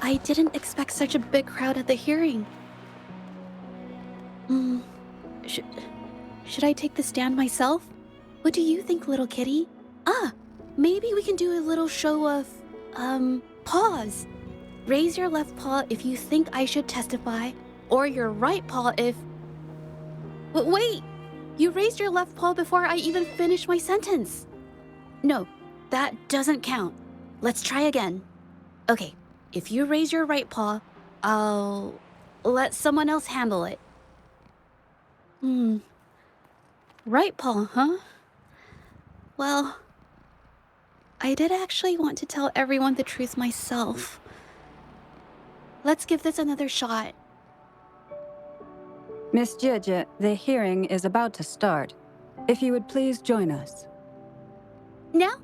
I didn't expect such a big crowd at the hearing. Should I take the stand myself? What do you think, little kitty? Maybe we can do a little show of, paws. Raise your left paw if you think I should testify, or your right paw if... Wait! You raised your left paw before I even finished my sentence. No, that doesn't count. Let's try again. Okay, if you raise your right paw, I'll let someone else handle it. Right paw, huh? Well, I did actually want to tell everyone the truth myself. Let's give this another shot. Miss Zhezhi, the hearing is about to start. If you would please join us. Now?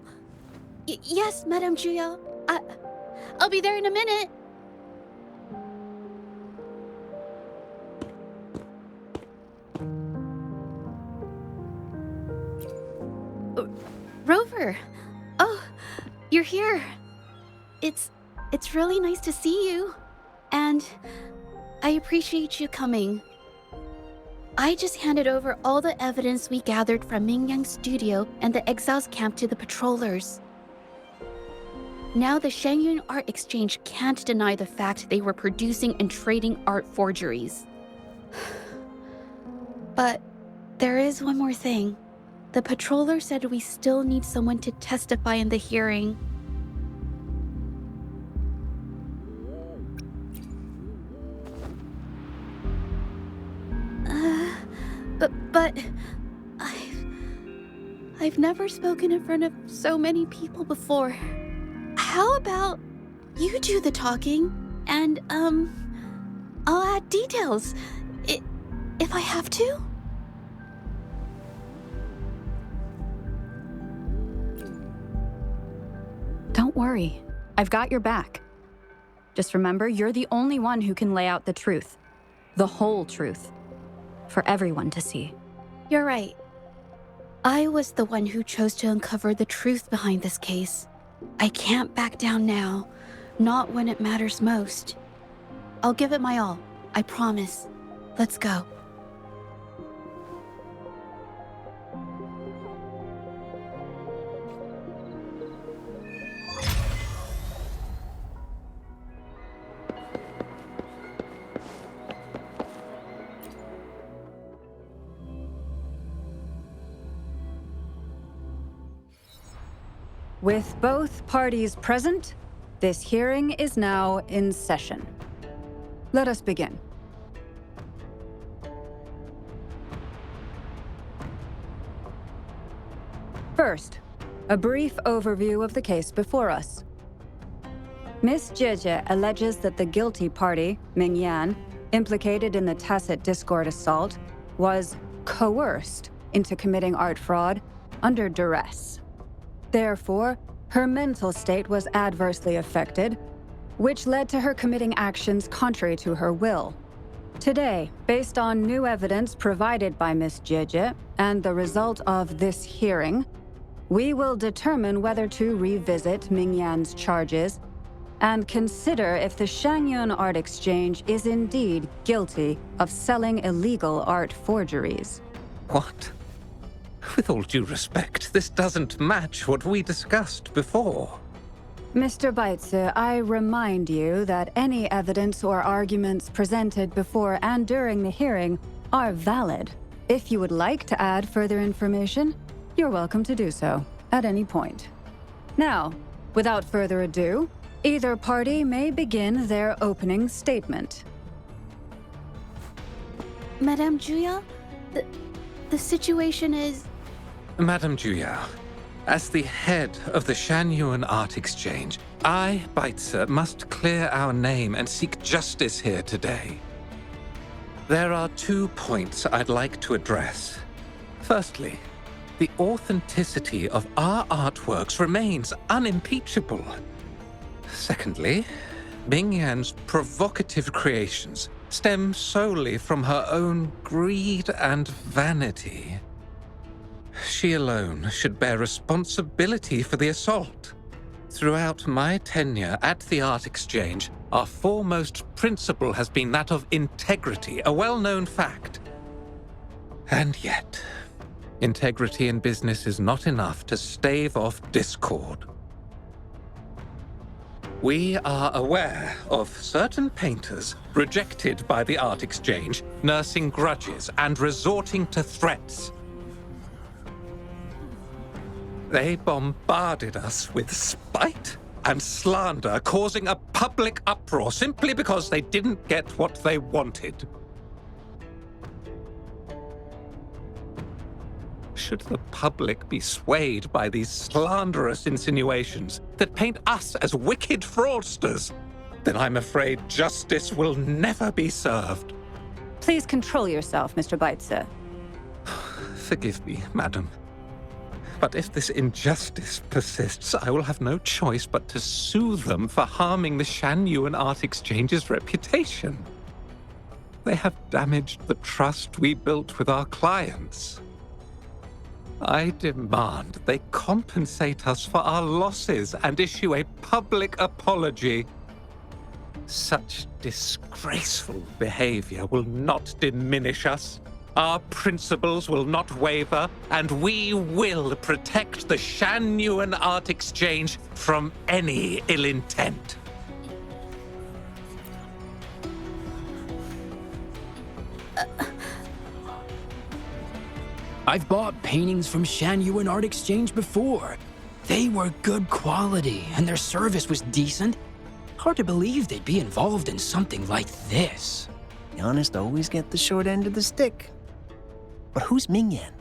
Yes, Madame Juya. I'll be there in a minute. Rover! Oh, you're here. It's really nice to see you. And I appreciate you coming. I just handed over all the evidence we gathered from Mingyang's studio and the Exile's camp to the patrollers. Now the Shangyun Art Exchange can't deny the fact they were producing and trading art forgeries. But there is one more thing. The patroller said we still need someone to testify in the hearing. But I've never spoken in front of so many people before. How about you do the talking and I'll add details if I have to? Don't worry, I've got your back. Just remember, you're the only one who can lay out the truth. The whole truth. For everyone to see. You're right. I was the one who chose to uncover the truth behind this case. I can't back down now, not when it matters most. I'll give it my all, I promise. Let's go. With both parties present, this hearing is now in session. Let us begin. First, a brief overview of the case before us. Miss Zhezhi alleges that the guilty party, Mingyan, implicated in the tacit discord assault, was coerced into committing art fraud under duress. Therefore, her mental state was adversely affected, which led to her committing actions contrary to her will. Today, based on new evidence provided by Miss Zhezhi and the result of this hearing, we will determine whether to revisit Mingyan's charges and consider if the Shangyun Art Exchange is indeed guilty of selling illegal art forgeries. What? With all due respect, this doesn't match what we discussed before. Mr. Baitsu, I remind you that any evidence or arguments presented before and during the hearing are valid. If you would like to add further information, you're welcome to do so at any point. Now, without further ado, either party may begin their opening statement. Madame Juya, the situation is... Madame Juya, as the head of the Shangyuan Art Exchange, I, Baitsu, must clear our name and seek justice here today. There are 2 points I'd like to address. Firstly, the authenticity of our artworks remains unimpeachable. Secondly, Mingyan's provocative creations stem solely from her own greed and vanity. She alone should bear responsibility for the assault. Throughout my tenure at the Art Exchange, our foremost principle has been that of integrity, a well-known fact. And yet, integrity in business is not enough to stave off discord. We are aware of certain painters rejected by the Art Exchange, nursing grudges and resorting to threats. They bombarded us with spite and slander, causing a public uproar simply because they didn't get what they wanted. Should the public be swayed by these slanderous insinuations that paint us as wicked fraudsters, then I'm afraid justice will never be served. Please control yourself, Mr. Beitze. Forgive me, madam. But if this injustice persists, I will have no choice but to sue them for harming the Shanyuan Art Exchange's reputation. They have damaged the trust we built with our clients. I demand they compensate us for our losses and issue a public apology. Such disgraceful behavior will not diminish us. Our principles will not waver, and we will protect the Shanyuan Art Exchange from any ill intent. I've bought paintings from Shanyuan Art Exchange before. They were good quality, and their service was decent. Hard to believe they'd be involved in something like this. The honest always get the short end of the stick. But who's Mingyan?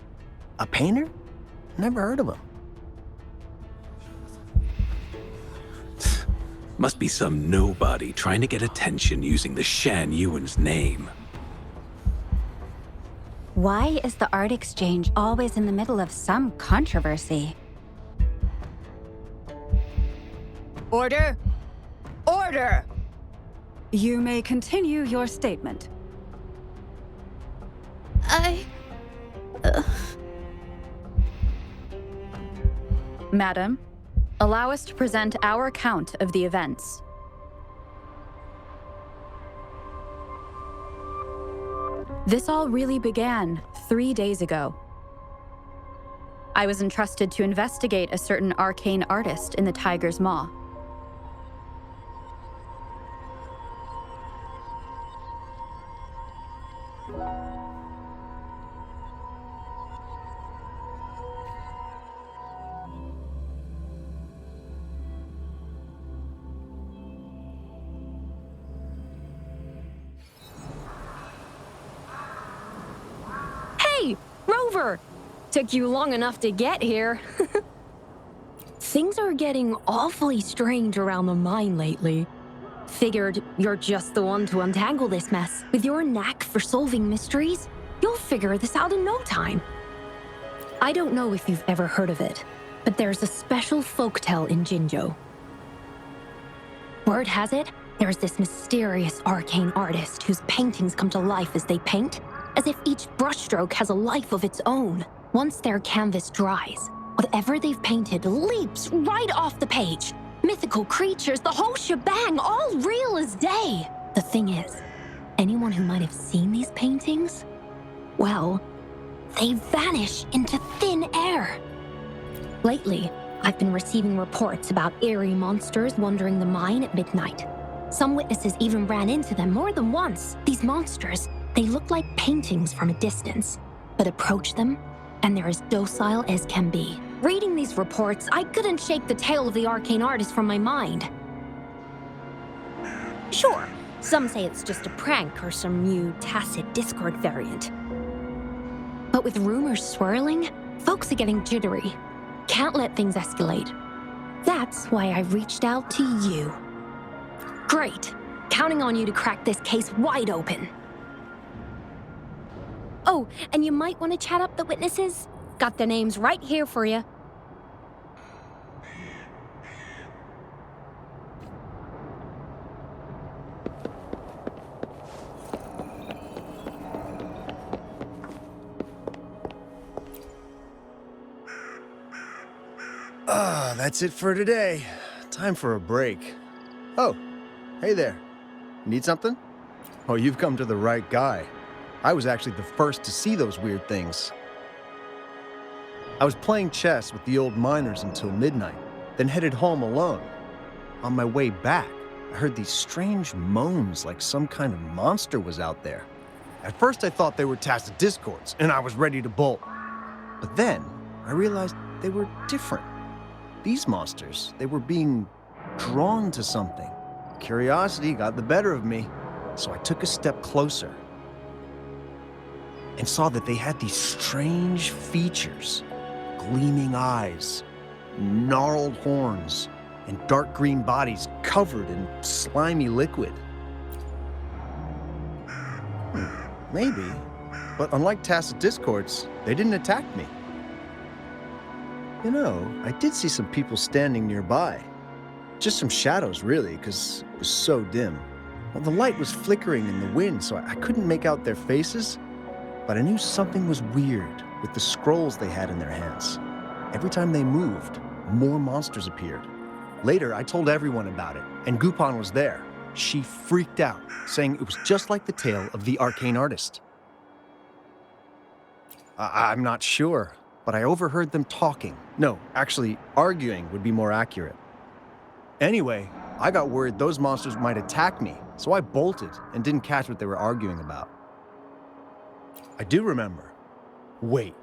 A painter? Never heard of him. Must be some nobody trying to get attention using the Shanyuan's name. Why is the Art Exchange always in the middle of some controversy? Order! Order! You may continue your statement. Madam, allow us to present our account of the events. This all really began 3 days ago. I was entrusted to investigate a certain arcane artist in the Tiger's Maw. Hey, Rover! Took you long enough to get here. Things are getting awfully strange around the mine lately. Figured you're just the one to untangle this mess. With your knack for solving mysteries, you'll figure this out in no time. I don't know if you've ever heard of it, but there's a special folktale in Jinzhou. Word has it, there's this mysterious arcane artist whose paintings come to life as they paint, as if each brushstroke has a life of its own. Once their canvas dries, whatever they've painted leaps right off the page. Mythical creatures, the whole shebang, all real as day. The thing is, anyone who might have seen these paintings, well, they vanish into thin air. Lately, I've been receiving reports about eerie monsters wandering the mine at midnight. Some witnesses even ran into them more than once. These monsters, they look like paintings from a distance, but approach them, and they're as docile as can be. Reading these reports, I couldn't shake the tale of the arcane artist from my mind. Sure, some say it's just a prank or some new tacit Discord variant. But with rumors swirling, folks are getting jittery. Can't let things escalate. That's why I reached out to you. Great. Counting on you to crack this case wide open. Oh, and you might want to chat up the witnesses. Got their names right here for you. That's it for today. Time for a break. Oh, hey there. Need something? Oh, you've come to the right guy. I was actually the first to see those weird things. I was playing chess with the old miners until midnight, then headed home alone. On my way back, I heard these strange moans like some kind of monster was out there. At first I thought they were tacit discords, and I was ready to bolt. But then, I realized they were different. These monsters, they were being drawn to something. Curiosity got the better of me, so I took a step closer and saw that they had these strange features. Gleaming eyes, gnarled horns, and dark green bodies covered in slimy liquid. Maybe, but unlike tacit discords, they didn't attack me. You know, I did see some people standing nearby. Just some shadows, really, because it was so dim. Well, the light was flickering in the wind, so I couldn't make out their faces, but I knew something was weird with the scrolls they had in their hands. Every time they moved, more monsters appeared. Later, I told everyone about it, and Gupan was there. She freaked out, saying it was just like the tale of the arcane artist. I'm not sure, but I overheard them talking. No, actually, arguing would be more accurate. Anyway, I got worried those monsters might attack me, so I bolted and didn't catch what they were arguing about. I do remember. Wait,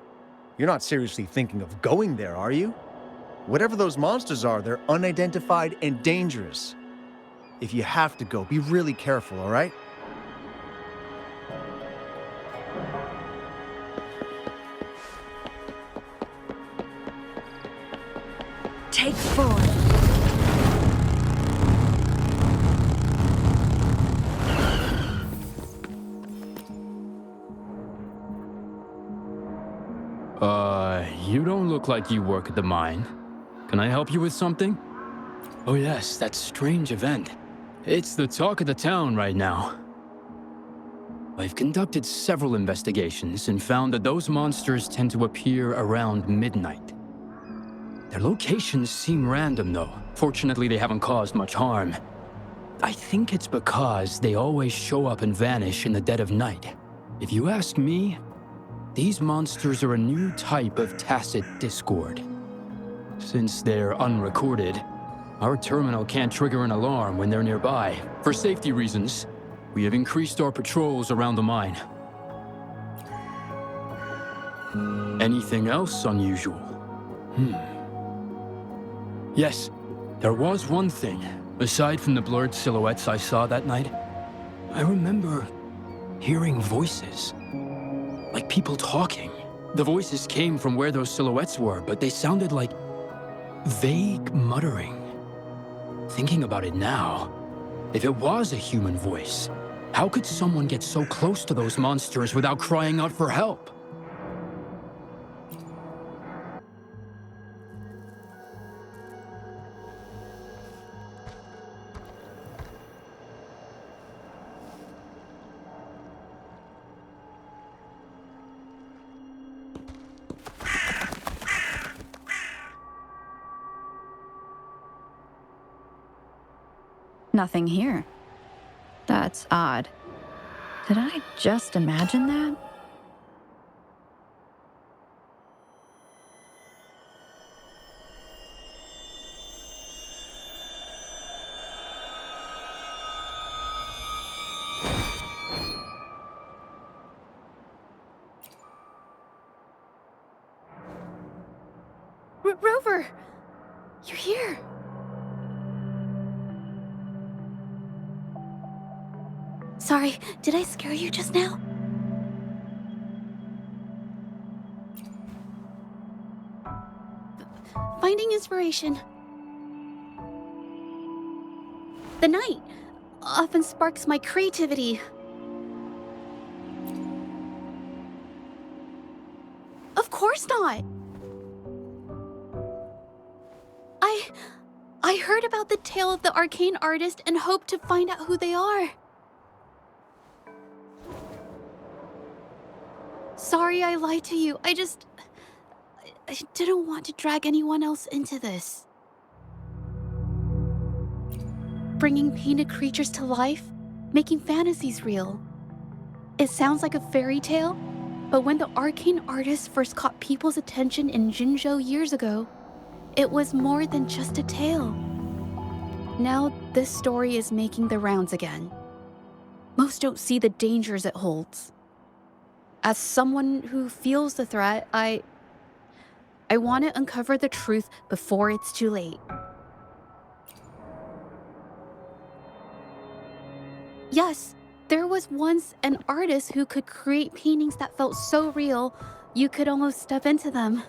you're not seriously thinking of going there, are you? Whatever those monsters are, they're unidentified and dangerous. If you have to go, be really careful, all right? Take 4. You don't look like you work at the mine. Can I help you with something? Oh yes, that strange event. It's the talk of the town right now. I've conducted several investigations and found that those monsters tend to appear around midnight. Their locations seem random though. Fortunately, they haven't caused much harm. I think it's because they always show up and vanish in the dead of night. If you ask me, these monsters are a new type of tacit discord. Since they're unrecorded, our terminal can't trigger an alarm when they're nearby. For safety reasons, we have increased our patrols around the mine. Anything else unusual? Yes, there was one thing. Aside from the blurred silhouettes I saw that night, I remember hearing voices. Like people talking. The voices came from where those silhouettes were, but they sounded like vague muttering. Thinking about it now, if it was a human voice, how could someone get so close to those monsters without crying out for help? Nothing here. That's odd. Did I just imagine that? Rover! You're here! Sorry, did I scare you just now? Finding inspiration. The night often sparks my creativity. Of course not! I heard about the tale of the arcane artist and hoped to find out who they are. Sorry I lied to you. I didn't want to drag anyone else into this. bringing painted creatures to life, making fantasies real. It sounds like a fairy tale, but when the arcane artist first caught people's attention in Jinzhou years ago, it was more than just a tale. Now this story is making the rounds again. Most don't see the dangers it holds. As someone who feels the threat, I want to uncover the truth before it's too late. Yes, there was once an artist who could create paintings that felt so real, you could almost step into them.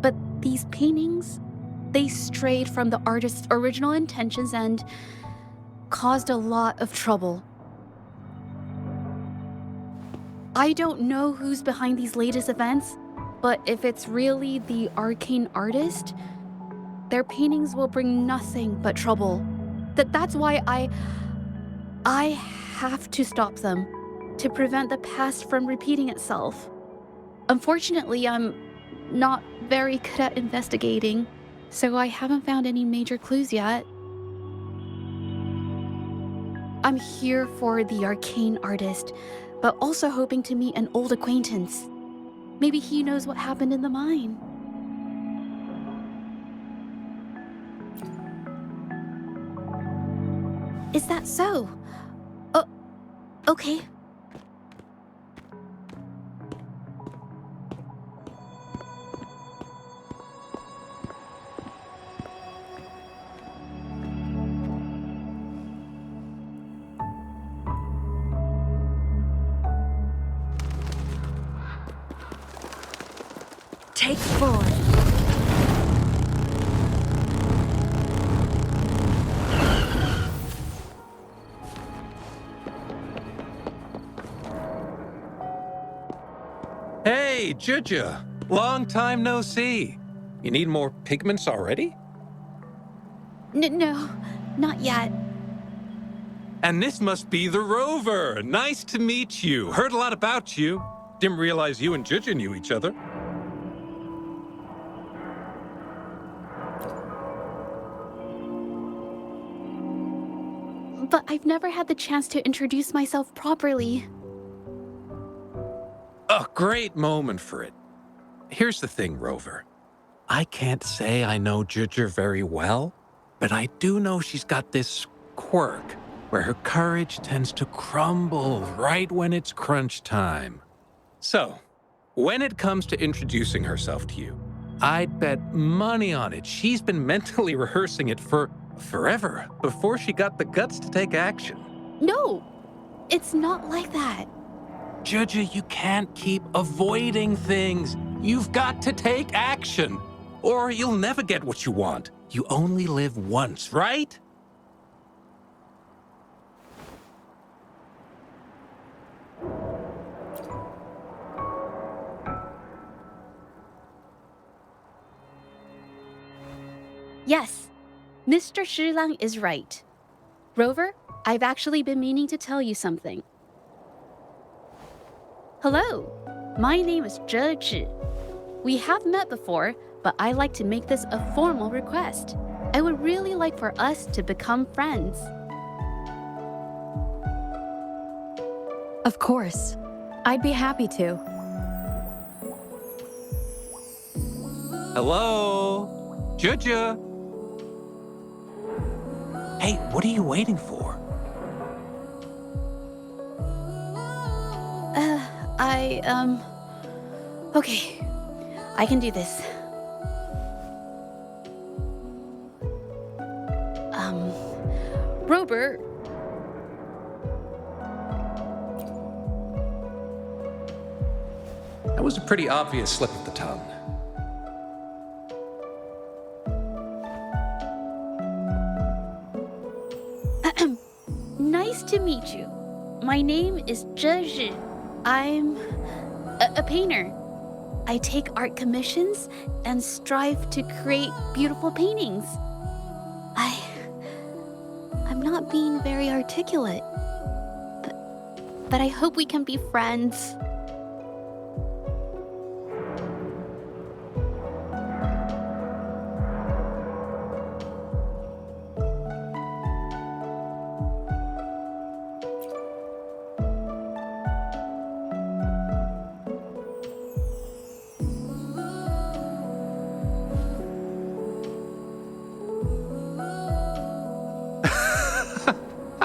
But these paintings, they strayed from the artist's original intentions and caused a lot of trouble. I don't know who's behind these latest events, but if it's really the arcane artist, their paintings will bring nothing but trouble. That's why I have to stop them, to prevent the past from repeating itself. Unfortunately, I'm not very good at investigating, so I haven't found any major clues yet. I'm here for the arcane artist, but also hoping to meet an old acquaintance. Maybe he knows what happened in the mine. Is that so? Okay. Take 4. Hey, Zhezhi! Long time no see. You need more pigments already? No, not yet. And this must be the Rover. Nice to meet you. Heard a lot about you. Didn't realize you and Zhezhi knew each other. But I've never had the chance to introduce myself properly. A great moment for it. Here's the thing, Rover. I can't say I know Zhezhi very well, but I do know she's got this quirk where her courage tends to crumble right when it's crunch time. So, when it comes to introducing herself to you, I'd bet money on it she's been mentally rehearsing it for forever before she got the guts to take action. No, it's not like that. Zhezhi, you can't keep avoiding things. You've got to take action, or you'll never get what you want. You only live once, right? Yes, Mr. Shilang is right. Rover, I've actually been meaning to tell you something. Hello, my name is Zhezhi. We have met before, but I like to make this a formal request. I would really like for us to become friends. Of course. I'd be happy to. Hello? Zhezhi? Hey, what are you waiting for? Okay, I can do this. Rover. That was a pretty obvious slip of the tongue. Nice to meet you. My name is Zhezhi. I'm a painter. I take art commissions and strive to create beautiful paintings. I'm not being very articulate, but I hope we can be friends.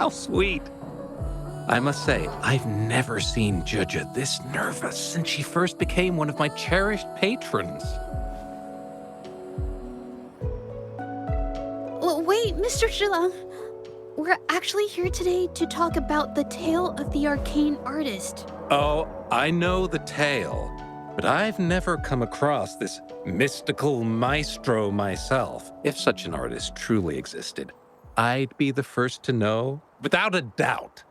How sweet. I must say, I've never seen Zhezhi this nervous since she first became one of my cherished patrons. Well, wait, Mr. Zhilang. We're actually here today to talk about the tale of the arcane artist. Oh, I know the tale, but I've never come across this mystical maestro myself. If such an artist truly existed, I'd be the first to know, without a doubt.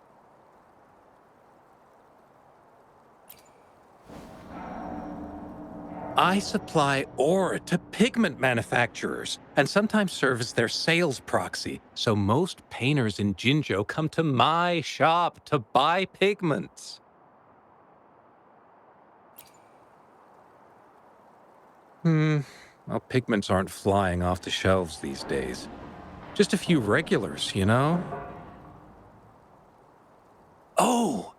I supply ore to pigment manufacturers and sometimes serve as their sales proxy, so most painters in Jinzhou come to my shop to buy pigments. Well, pigments aren't flying off the shelves these days. Just a few regulars, you know? Oh,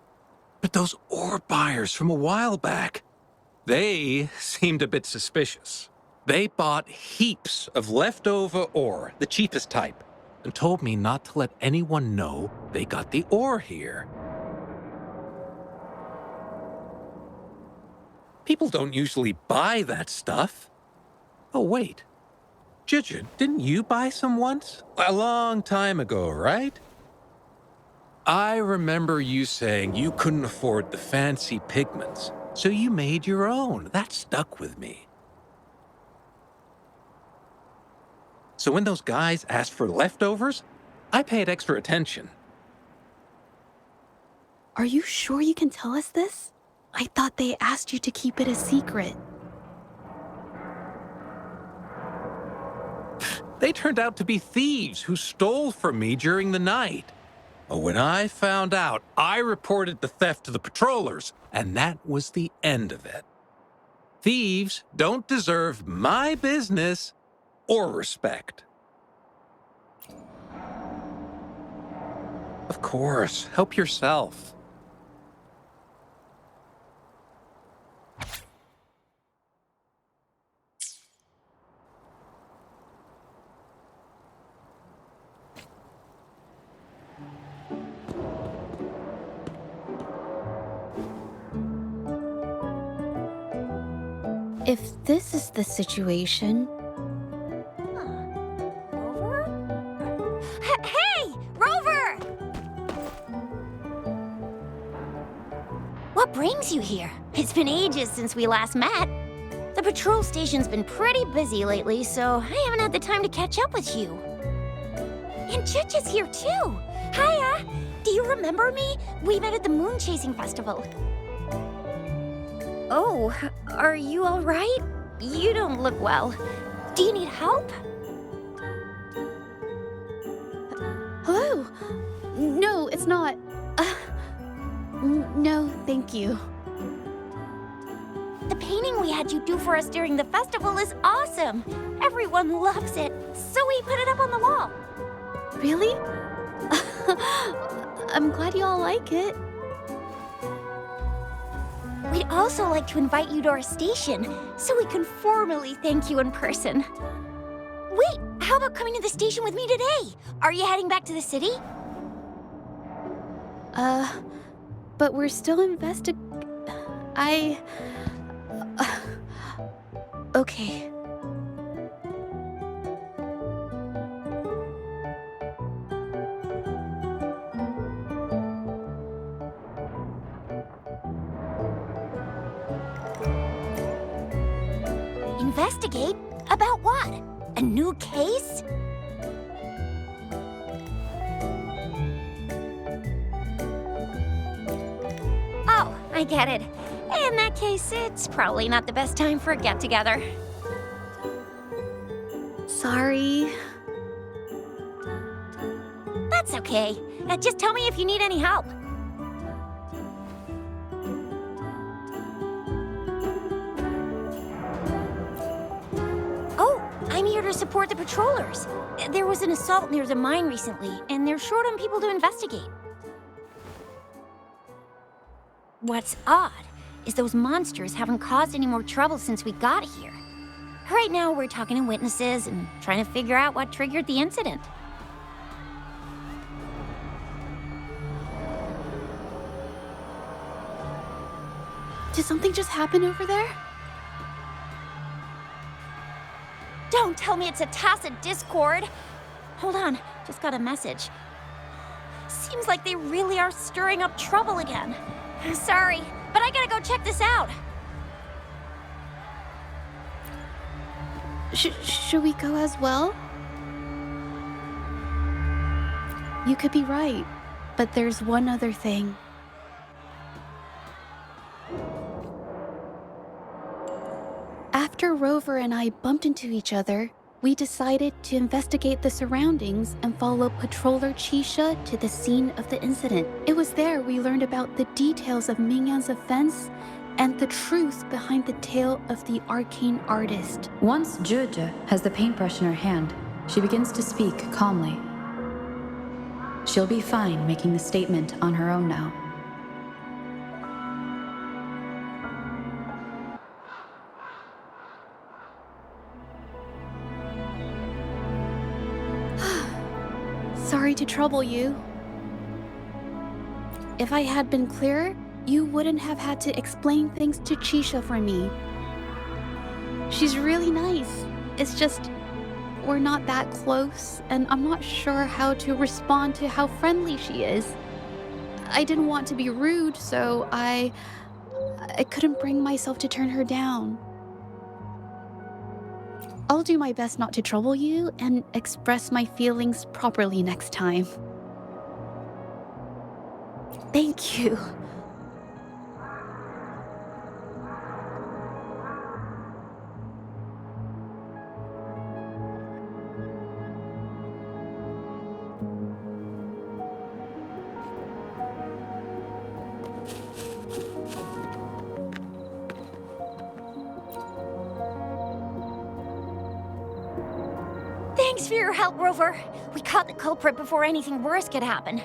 but those ore buyers from a while back, they seemed a bit suspicious. They bought heaps of leftover ore, the cheapest type, and told me not to let anyone know they got the ore here. People don't usually buy that stuff. Oh, wait. Zhezhi, didn't you buy some once? A long time ago, right? I remember you saying you couldn't afford the fancy pigments, so you made your own. That stuck with me. So when those guys asked for leftovers, I paid extra attention. Are you sure you can tell us this? I thought they asked you to keep it a secret. They turned out to be thieves who stole from me during the night. But when I found out, I reported the theft to the patrollers, and that was the end of it. Thieves don't deserve my business or respect. Of course, help yourself. If this is the situation... Rover? Hey! Rover! What brings you here? It's been ages since we last met. The patrol station's been pretty busy lately, so I haven't had the time to catch up with you. And Zhezhi's here too! Hiya! Do you remember me? We met at the Moon Chasing Festival. Oh, are you all right? You don't look well. Do you need help? Hello? No, it's not. No, thank you. The painting we had you do for us during the festival is awesome. Everyone loves it, so we put it up on the wall. Really? I'm glad you all like it. We'd also like to invite you to our station, so we can formally thank you in person. Wait, how about coming to the station with me today? Are you heading back to the city? But we're still okay. Investigate? About what? A new case? Oh, I get it. In that case, it's probably not the best time for a get-together. Sorry. That's okay. Just tell me if you need any help. Oh, I'm here to support the patrollers. There was an assault near the mine recently, and they're short on people to investigate. What's odd is those monsters haven't caused any more trouble since we got here. Right now, we're talking to witnesses and trying to figure out what triggered the incident. Did something just happen over there? Don't tell me it's a tacit discord. Hold on, just got a message. Seems like they really are stirring up trouble again. Sorry, but I gotta go check this out. Should we go as well? You could be right, but there's one other thing. After Rover and I bumped into each other, we decided to investigate the surroundings and follow Patroller Chisha to the scene of the incident. It was there we learned about the details of Mingyan's offense and the truth behind the tale of the arcane artist. Once Zhezhi has the paintbrush in her hand, she begins to speak calmly. She'll be fine making the statement on her own now. Sorry to trouble you. If I had been clearer, you wouldn't have had to explain things to Chisha for me. She's really nice. It's just, we're not that close, and I'm not sure how to respond to how friendly she is. I didn't want to be rude, so I couldn't bring myself to turn her down. I'll do my best not to trouble you and express my feelings properly next time. Thank you. Thanks for your help, Rover. We caught the culprit before anything worse could happen.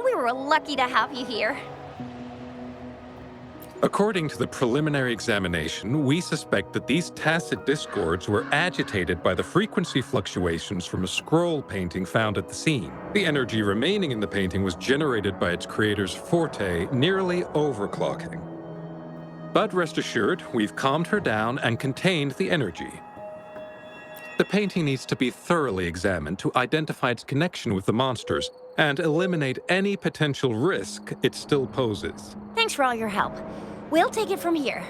We were lucky to have you here. According to the preliminary examination, we suspect that these tacit discords were agitated by the frequency fluctuations from a scroll painting found at the scene. The energy remaining in the painting was generated by its creator's forte, nearly overclocking. But rest assured, we've calmed her down and contained the energy. The painting needs to be thoroughly examined to identify its connection with the monsters and eliminate any potential risk it still poses. Thanks for all your help. We'll take it from here.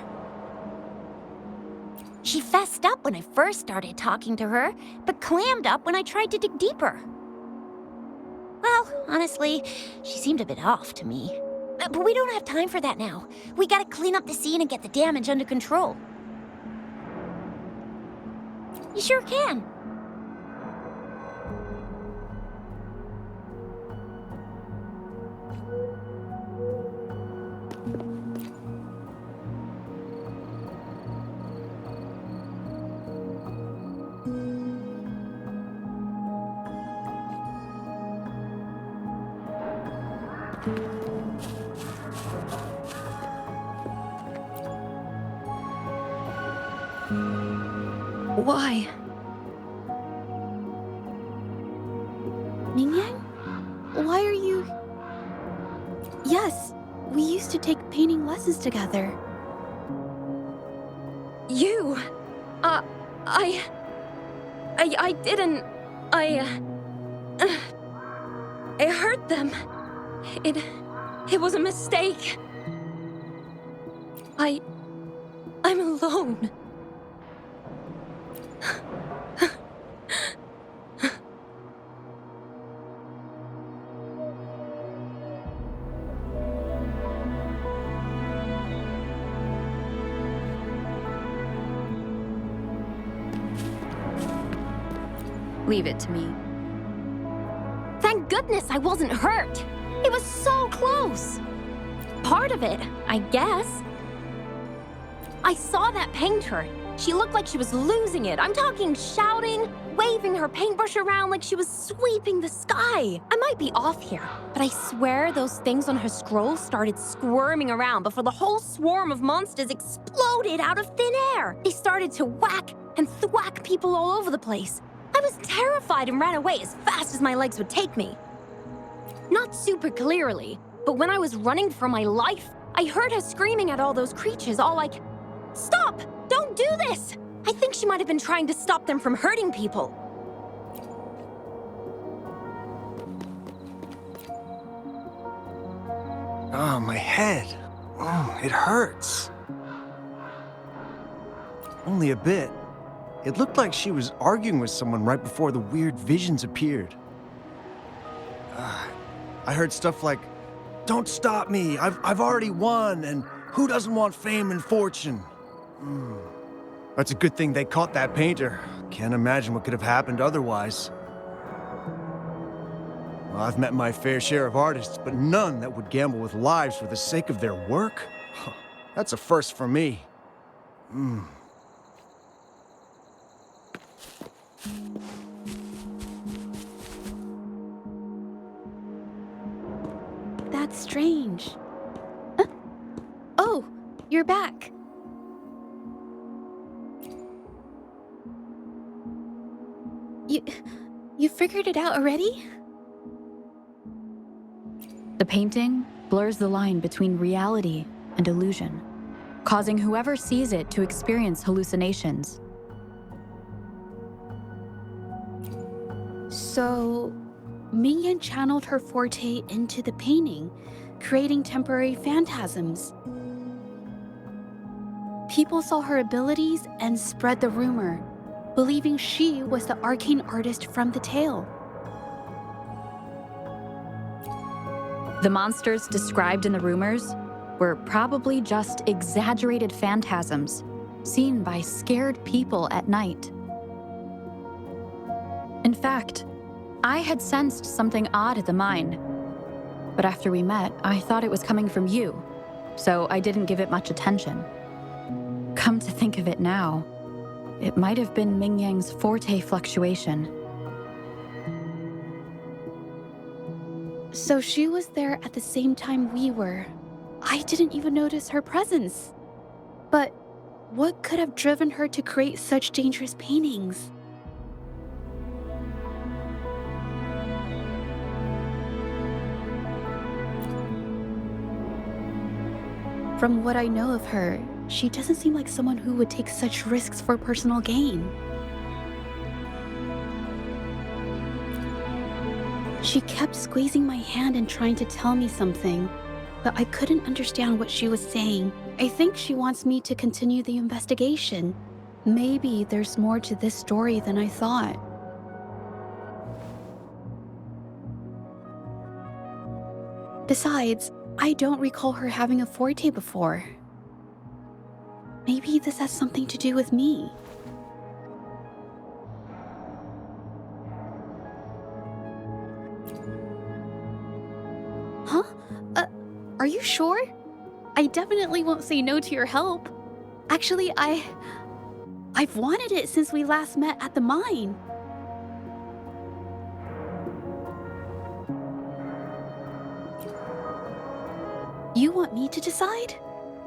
She fessed up when I first started talking to her, but clammed up when I tried to dig deeper. Well, honestly, she seemed a bit off to me. But we don't have time for that now. We gotta clean up the scene and get the damage under control. You sure can. Why? Mingyan? Why are you... Yes, we used to take painting lessons together. You... I didn't... I hurt them. It was a mistake. I'm alone. Leave it to me. Thank goodness I wasn't hurt. It was so close. Part of it, I guess. I saw that painter. She looked like she was losing it. I'm talking shouting, waving her paintbrush around like she was sweeping the sky. I might be off here, but I swear those things on her scroll started squirming around before the whole swarm of monsters exploded out of thin air. They started to whack and thwack people all over the place. I was terrified and ran away as fast as my legs would take me. Not super clearly, but when I was running for my life, I heard her screaming at all those creatures, all like, "Stop! Don't do this!" I think she might have been trying to stop them from hurting people. Oh, my head. Oh, it hurts. Only a bit. It looked like she was arguing with someone right before the weird visions appeared. I heard stuff like, "Don't stop me, I've already won, and who doesn't want fame and fortune?" That's a good thing they caught that painter. Can't imagine what could have happened otherwise. Well, I've met my fair share of artists, but none that would gamble with lives for the sake of their work? That's a first for me. That's strange. Huh? Oh, you're back. You figured it out already? The painting blurs the line between reality and illusion, causing whoever sees it to experience hallucinations. So, Mingyan channeled her forte into the painting, creating temporary phantasms. People saw her abilities and spread the rumor, believing she was the arcane artist from the tale. The monsters described in the rumors were probably just exaggerated phantasms seen by scared people at night. In fact, I had sensed something odd at the mine, but after we met, I thought it was coming from you, so I didn't give it much attention. Come to think of it now, it might have been Mingyang's forte fluctuation. So she was there at the same time we were. I didn't even notice her presence. But what could have driven her to create such dangerous paintings? From what I know of her, she doesn't seem like someone who would take such risks for personal gain. She kept squeezing my hand and trying to tell me something, but I couldn't understand what she was saying. I think she wants me to continue the investigation. Maybe there's more to this story than I thought. Besides, I don't recall her having a forte before. Maybe this has something to do with me. Huh? Are you sure? I definitely won't say no to your help. Actually, I've wanted it since we last met at the mine. You want me to decide?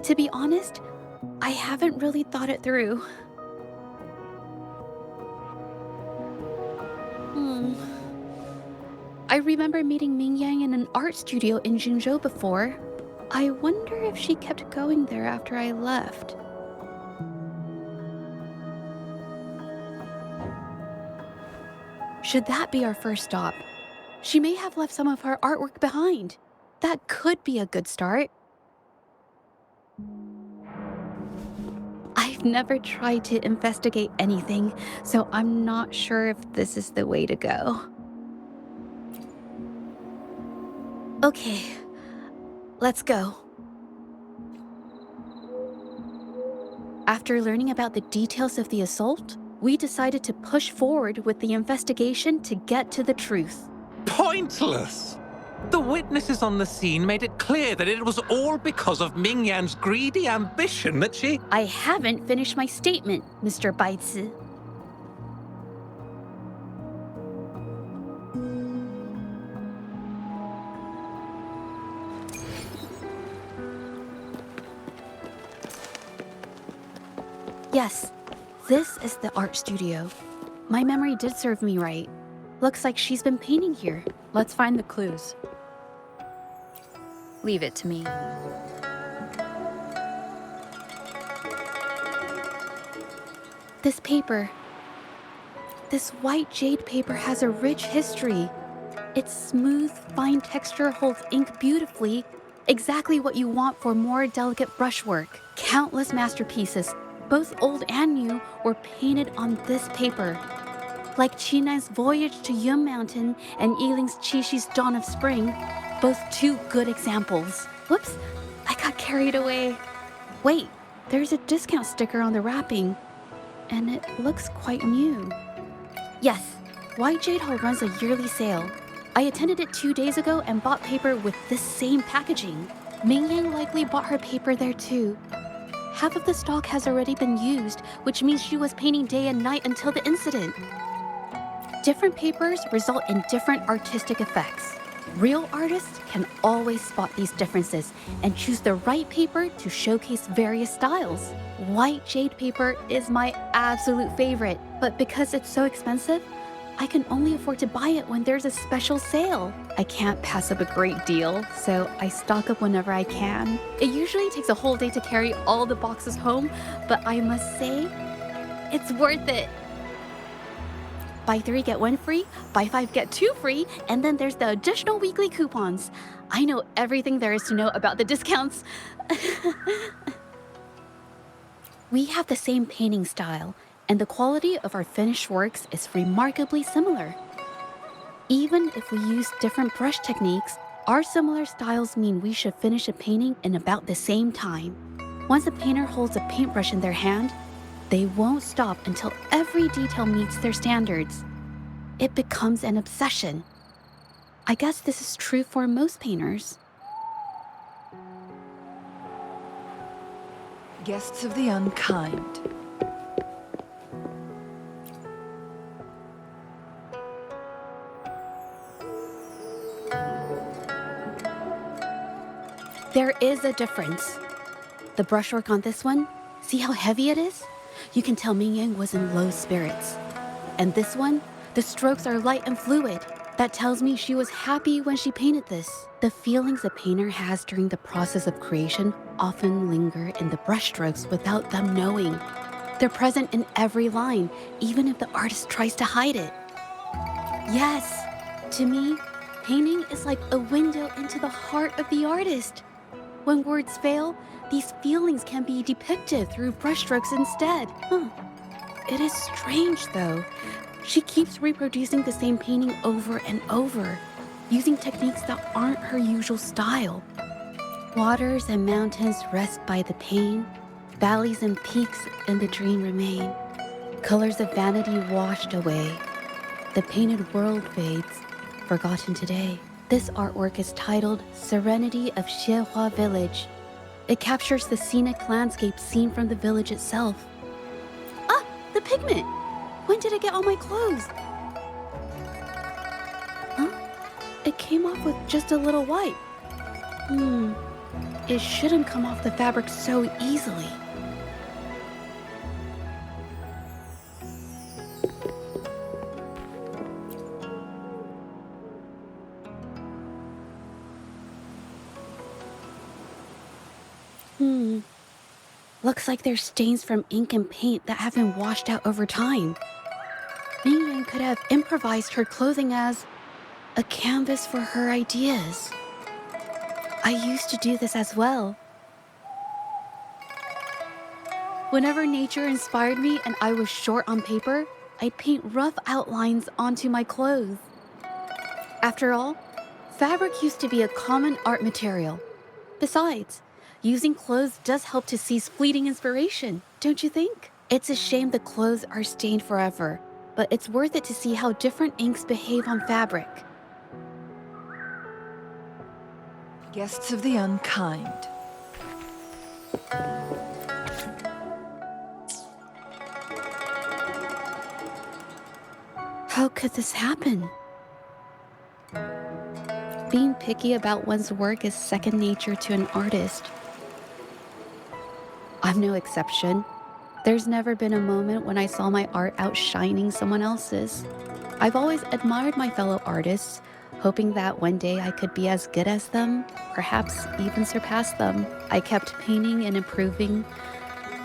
To be honest, I haven't really thought it through. I remember meeting Mingyang in an art studio in Jinzhou before. I wonder if she kept going there after I left. Should that be our first stop? She may have left some of her artwork behind. That could be a good start. I've never tried to investigate anything, so I'm not sure if this is the way to go. Okay, let's go. After learning about the details of the assault, we decided to push forward with the investigation to get to the truth. Pointless! The witnesses on the scene made it clear that it was all because of Mingyan's greedy ambition that she... I haven't finished my statement, Mr. Baizi. Yes, this is the art studio. My memory did serve me right. Looks like she's been painting here. Let's find the clues. Leave it to me. This paper. This white jade paper has a rich history. Its smooth, fine texture holds ink beautifully, exactly what you want for more delicate brushwork. Countless masterpieces, both old and new, were painted on this paper. Like Chinai's Voyage to Yum Mountain and Yiling's Qixi's Dawn of Spring, both two good examples. Whoops, I got carried away. Wait, there's a discount sticker on the wrapping, and it looks quite new. Yes, White Jade Hall runs a yearly sale. I attended it 2 days ago and bought paper with this same packaging. Ming Yang likely bought her paper there too. Half of the stock has already been used, which means she was painting day and night until the incident. Different papers result in different artistic effects. Real artists can always spot these differences and choose the right paper to showcase various styles. White jade paper is my absolute favorite, but because it's so expensive, I can only afford to buy it when there's a special sale. I can't pass up a great deal, so I stock up whenever I can. It usually takes a whole day to carry all the boxes home, but I must say, it's worth it. Buy 3, get 1 free, buy 5, get 2 free, and then there's the additional weekly coupons. I know everything there is to know about the discounts. We have the same painting style, and the quality of our finished works is remarkably similar. Even if we use different brush techniques, our similar styles mean we should finish a painting in about the same time. Once a painter holds a paintbrush in their hand, they won't stop until every detail meets their standards. It becomes an obsession. I guess this is true for most painters. Guests of the unkind. There is a difference. The brushwork on this one, see how heavy it is? You can tell Ming Yang was in low spirits. And this one, the strokes are light and fluid. That tells me she was happy when she painted this. The feelings a painter has during the process of creation often linger in the brushstrokes without them knowing. They're present in every line, even if the artist tries to hide it. Yes, to me, painting is like a window into the heart of the artist. When words fail, these feelings can be depicted through brushstrokes instead. It is strange, though. She keeps reproducing the same painting over and over, using techniques that aren't her usual style. Waters and mountains rest by the pain, valleys and peaks in the dream remain. Colors of vanity washed away. The painted world fades, forgotten today. This artwork is titled Serenity of Xiehua Village. It captures the scenic landscape seen from the village itself. Ah, the pigment! When did it get on my clothes? Huh? It came off with just a little wipe. It shouldn't come off the fabric so easily. Looks like there's stains from ink and paint that haven't washed out over time. Ming Yang could have improvised her clothing as a canvas for her ideas. I used to do this as well. Whenever nature inspired me and I was short on paper, I'd paint rough outlines onto my clothes. After all, fabric used to be a common art material. Besides, using clothes does help to seize fleeting inspiration, don't you think? It's a shame the clothes are stained forever, but it's worth it to see how different inks behave on fabric. Guests of the unkind. How could this happen? Being picky about one's work is second nature to an artist. I'm no exception. There's never been a moment when I saw my art outshining someone else's. I've always admired my fellow artists, hoping that one day I could be as good as them, perhaps even surpass them. I kept painting and improving,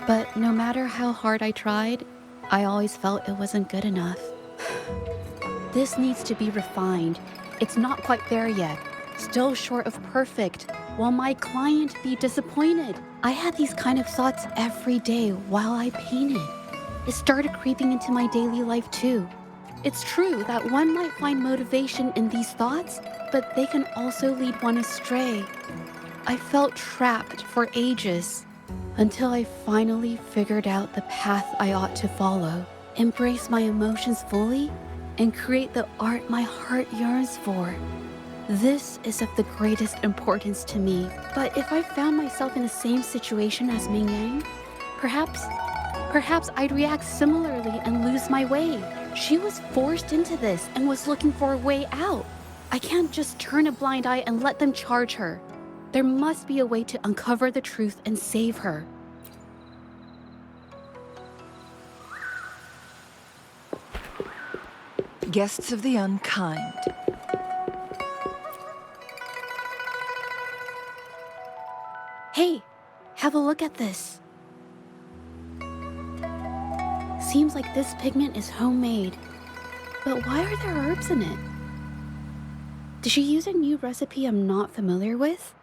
but no matter how hard I tried, I always felt it wasn't good enough. This needs to be refined. It's not quite there yet. Still short of perfect. Will my client be disappointed? I had these kind of thoughts every day while I painted. It started creeping into my daily life too. It's true that one might find motivation in these thoughts, but they can also lead one astray. I felt trapped for ages, until I finally figured out the path I ought to follow, embrace my emotions fully, and create the art my heart yearns for. This is of the greatest importance to me. But if I found myself in the same situation as Ming Yang, perhaps I'd react similarly and lose my way. She was forced into this and was looking for a way out. I can't just turn a blind eye and let them charge her. There must be a way to uncover the truth and save her. Guests of the unkind. Hey, have a look at this. Seems like this pigment is homemade. But why are there herbs in it? Did she use a new recipe I'm not familiar with?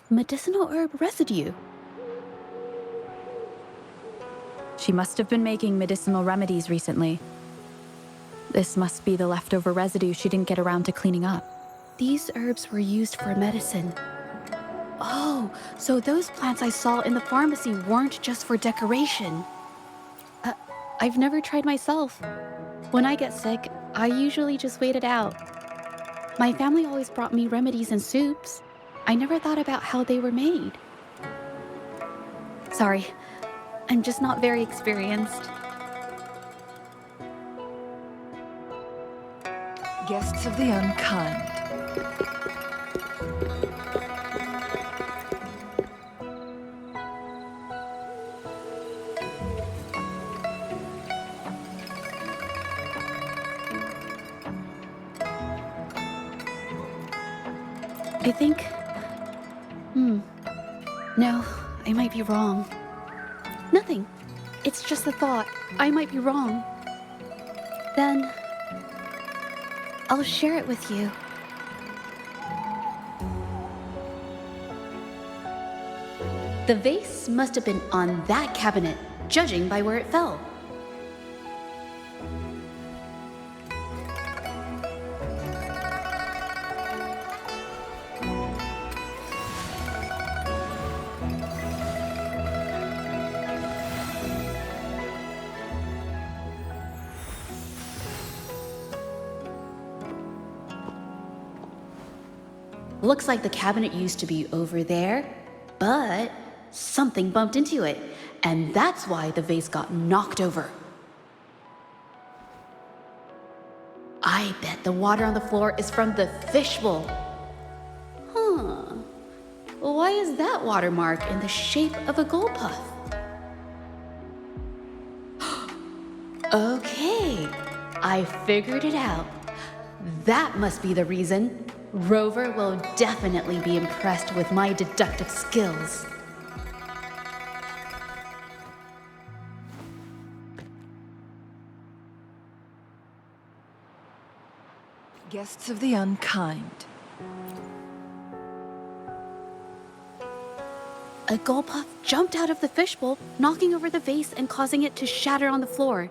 Medicinal herb residue. She must have been making medicinal remedies recently. This must be the leftover residue she didn't get around to cleaning up. These herbs were used for medicine. Oh, so those plants I saw in the pharmacy weren't just for decoration. I've never tried myself. When I get sick, I usually just wait it out. My family always brought me remedies and soups. I never thought about how they were made. Sorry, I'm just not very experienced. Guests of the unkind. I think... No, I might be wrong. Nothing. It's just a thought. I might be wrong. Then... I'll share it with you. The vase must have been on that cabinet, judging by where it fell. Looks like the cabinet used to be over there, but something bumped into it, and that's why the vase got knocked over. I bet the water on the floor is from the fishbowl. Huh. Why is that watermark in the shape of a gold puff? Okay, I figured it out. That must be the reason. Rover will definitely be impressed with my deductive skills. Guests of the unkind. A gold puff jumped out of the fishbowl, knocking over the vase and causing it to shatter on the floor.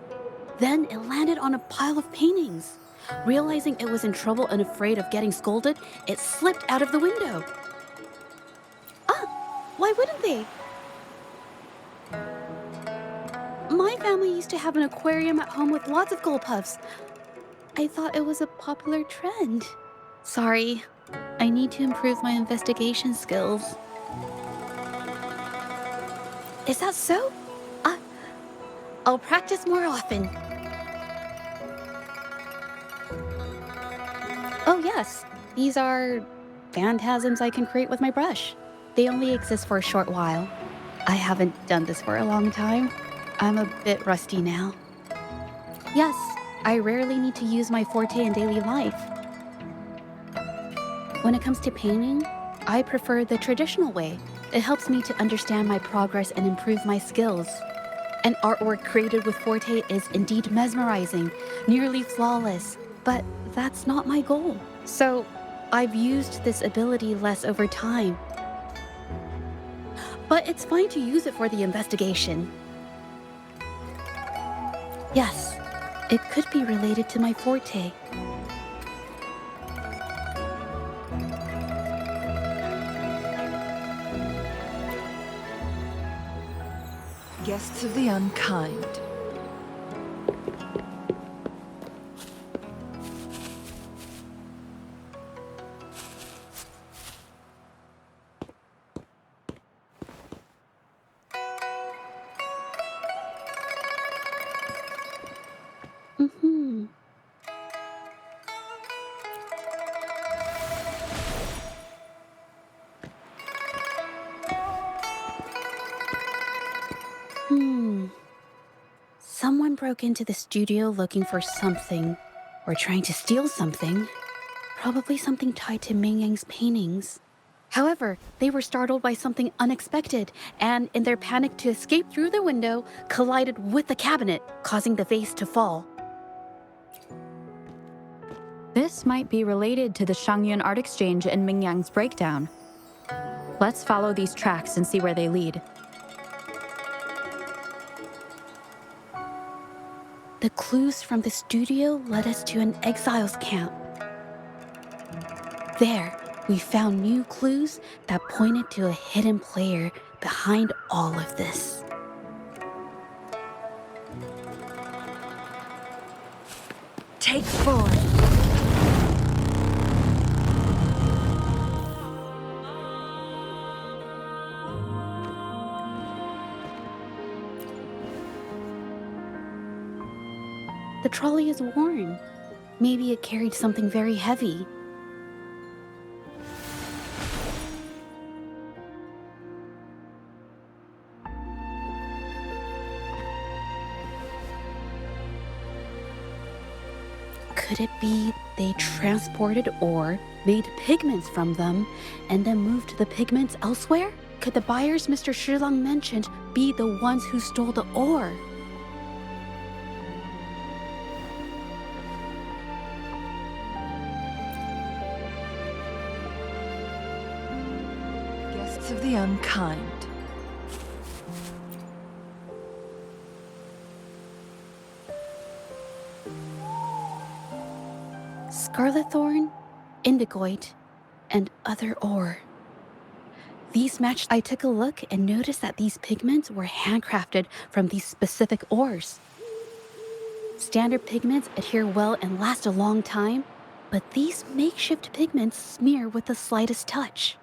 Then it landed on a pile of paintings. Realizing it was in trouble and afraid of getting scolded, it slipped out of the window. Why wouldn't they? My family used to have an aquarium at home with lots of gold puffs. I thought it was a popular trend. Sorry, I need to improve my investigation skills. Is that so? I'll practice more often. Oh yes, these are phantasms I can create with my brush. They only exist for a short while. I haven't done this for a long time. I'm a bit rusty now. Yes, I rarely need to use my forte in daily life. When it comes to painting, I prefer the traditional way. It helps me to understand my progress and improve my skills. And artwork created with Forte is indeed mesmerizing, nearly flawless. But that's not my goal. So I've used this ability less over time. But it's fine to use it for the investigation. Yes, it could be related to my Forte. Guests of the unkind. Mm-hmm. Someone broke into the studio looking for something, or trying to steal something. Probably something tied to Ming Yang's paintings. However, they were startled by something unexpected, and in their panic to escape through the window, collided with the cabinet, causing the vase to fall. This might be related to the Shangyun Art Exchange and Ming Yang's breakdown. Let's follow these tracks and see where they lead. The clues from the studio led us to an exile's camp. There, we found new clues that pointed to a hidden player behind all of this. Take 4. The trolley is worn. Maybe it carried something very heavy. Could it be they transported ore, made pigments from them, and then moved the pigments elsewhere? Could the buyers Mr. Shilang mentioned be the ones who stole the ore? Guests of the unkind. Scarlet thorn, indigoite, and other ore. These matched. I took a look and noticed that these pigments were handcrafted from these specific ores. Standard pigments adhere well and last a long time, but these makeshift pigments smear with the slightest touch.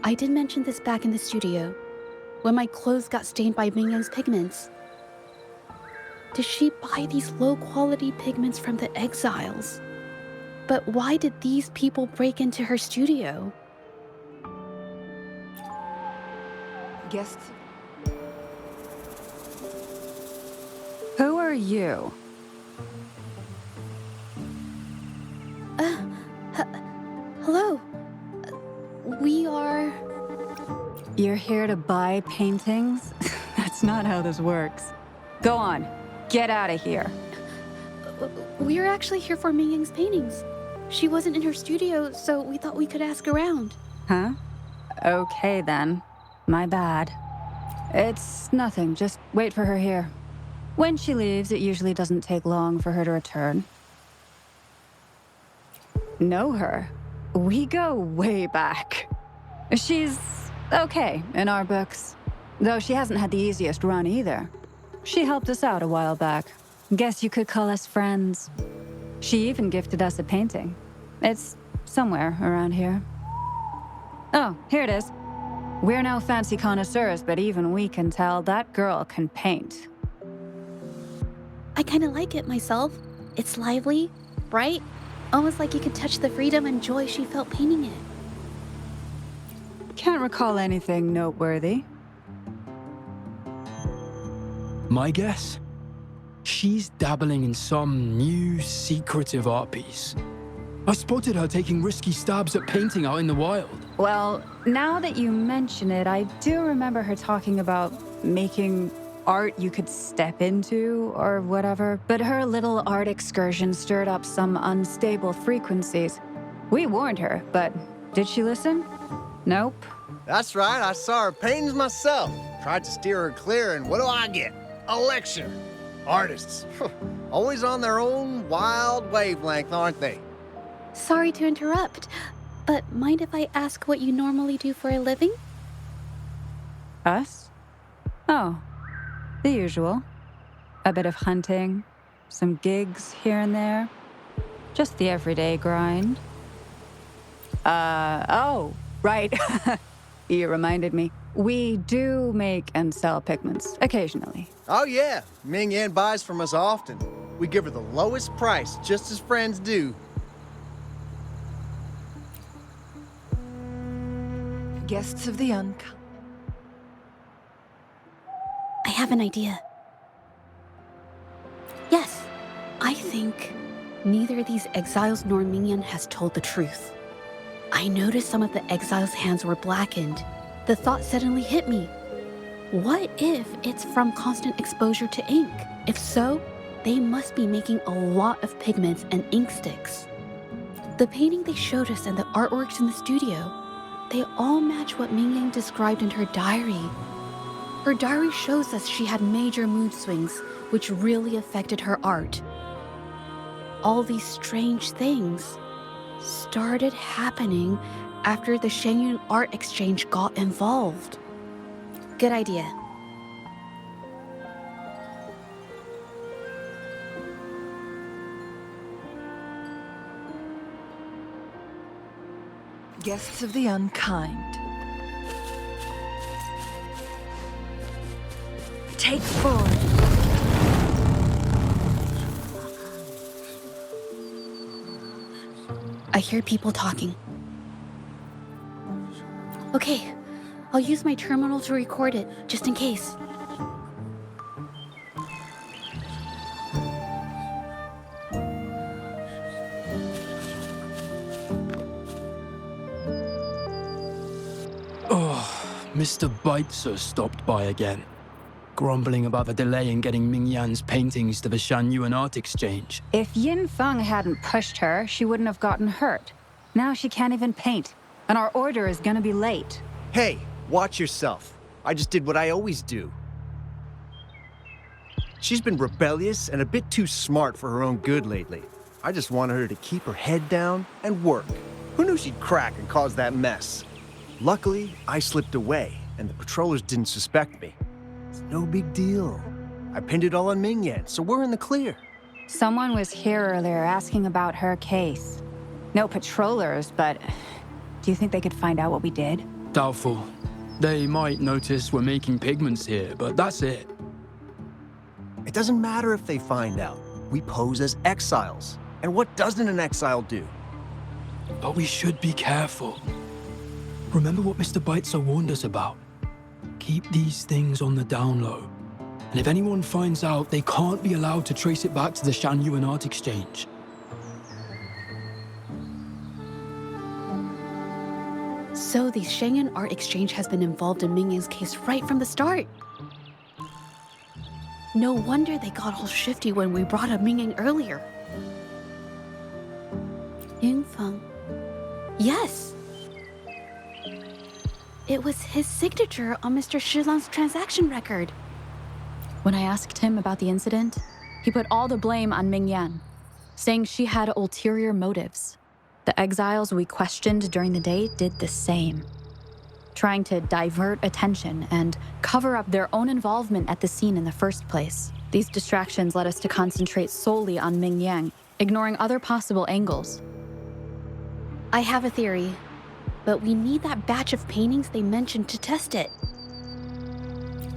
I did mention this back in the studio, when my clothes got stained by Ming Yang's pigments. Did she buy these low-quality pigments from the exiles? But why did these people break into her studio? Guests. Who are you? Hello. We are... You're here to buy paintings? That's not how this works. Go on, get out of here. We're actually here for Ming Yang's paintings. She wasn't in her studio, so we thought we could ask around. Huh? Okay then. My bad. It's nothing, just wait for her here. When she leaves, it usually doesn't take long for her to return. Know her? We go way back. She's okay in our books, though she hasn't had the easiest run either. She helped us out a while back. Guess you could call us friends. She even gifted us a painting. It's somewhere around here. Oh, here it is. We're no fancy connoisseurs, but even we can tell that girl can paint. I kind of like it myself. It's lively, bright, almost like you could touch the freedom and joy she felt painting it. Can't recall anything noteworthy. My guess? She's dabbling in some new, secretive art piece. I spotted her taking risky stabs at painting out in the wild. Well, now that you mention it, I do remember her talking about making art you could step into or whatever, but her little art excursion stirred up some unstable frequencies. We warned her, but did she listen? Nope. That's right, I saw her paintings myself. Tried to steer her clear, and what do I get? A lecture. Artists. Always on their own wild wavelength, aren't they? Sorry to interrupt, but mind if I ask what you normally do for a living? Us? Oh, the usual. A bit of hunting, some gigs here and there. Just the everyday grind. Oh, right. You reminded me. We do make and sell pigments, occasionally. Oh yeah, Ming Yan buys from us often. We give her the lowest price, just as friends do. Guests of the unkind. I have an idea. Yes, I think neither of these exiles nor Mingyan has told the truth. I noticed some of the exiles' hands were blackened. The thought suddenly hit me. What if it's from constant exposure to ink? If so, they must be making a lot of pigments and ink sticks. The painting they showed us and the artworks in the studio, they all match what Mingyang described in her diary. Her diary shows us she had major mood swings, which really affected her art. All these strange things started happening after the Shenyun Art Exchange got involved. Good idea. Guests of the unkind. Take forward. I hear people talking. Okay, I'll use my terminal to record it, just in case. Mr. Beitzer stopped by again, grumbling about the delay in getting Ming Yan's paintings to the Shanyuan Art Exchange. If Yin Feng hadn't pushed her, she wouldn't have gotten hurt. Now she can't even paint, and our order is gonna be late. Hey, watch yourself. I just did what I always do. She's been rebellious and a bit too smart for her own good lately. I just wanted her to keep her head down and work. Who knew she'd crack and cause that mess? Luckily, I slipped away, and the patrollers didn't suspect me. It's no big deal. I pinned it all on Ming Yan, so we're in the clear. Someone was here earlier asking about her case. No patrollers, but do you think they could find out what we did? Doubtful. They might notice we're making pigments here, but that's it. It doesn't matter if they find out. We pose as exiles. And what doesn't an exile do? But we should be careful. Remember what Mr. Beitzer warned us about? Keep these things on the down low. And if anyone finds out, they can't be allowed to trace it back to the Shanyuan Art Exchange. So the Shenyun Art Exchange has been involved in Mingyang's case right from the start. No wonder they got all shifty when we brought up Mingyang earlier. Yingfeng. Yes! It was his signature on Mr. Shilang's transaction record. When I asked him about the incident, he put all the blame on Ming Yan, saying she had ulterior motives. The exiles we questioned during the day did the same, trying to divert attention and cover up their own involvement at the scene in the first place. These distractions led us to concentrate solely on Ming Yang, ignoring other possible angles. I have a theory, but we need that batch of paintings they mentioned to test it.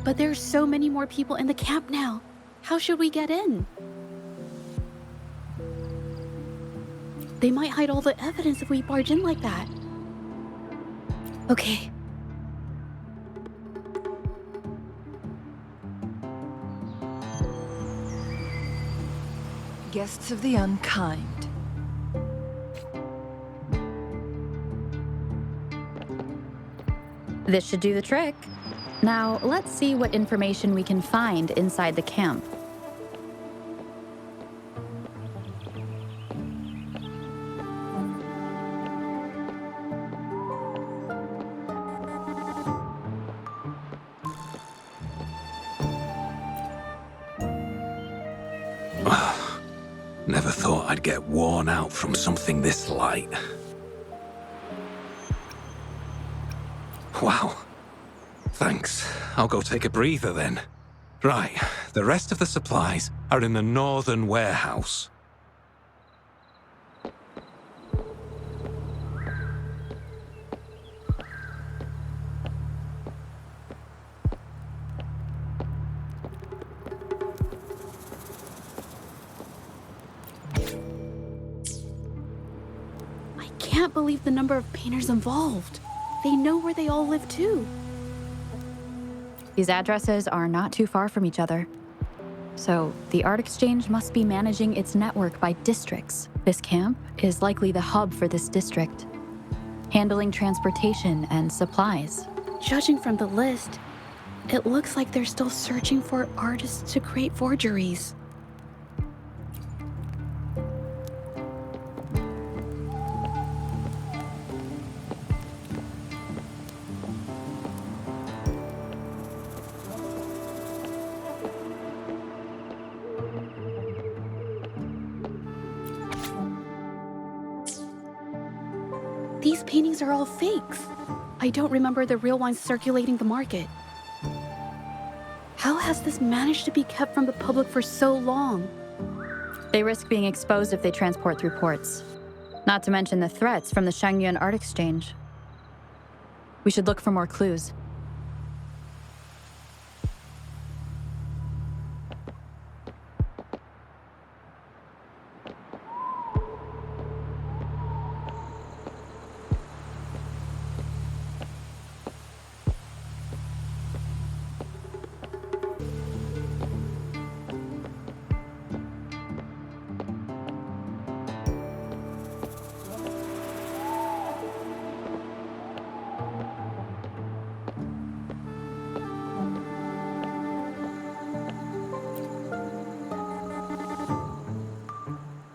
But there's so many more people in the camp now. How should we get in? They might hide all the evidence if we barge in like that. Okay. Guests of the unkind. This should do the trick. Now, let's see what information we can find inside the camp. Never thought I'd get worn out from something this light. Wow. Thanks. I'll go take a breather then. Right, the rest of the supplies are in the northern warehouse. I can't believe the number of painters involved. They know where they all live too. These addresses are not too far from each other. So, the art exchange must be managing its network by districts. This camp is likely the hub for this district, handling transportation and supplies. Judging from the list, it looks like they're still searching for artists to create forgeries. These paintings are all fakes. I don't remember the real ones circulating the market. How has this managed to be kept from the public for so long? They risk being exposed if they transport through ports. Not to mention the threats from the Shangyuan art exchange. We should look for more clues.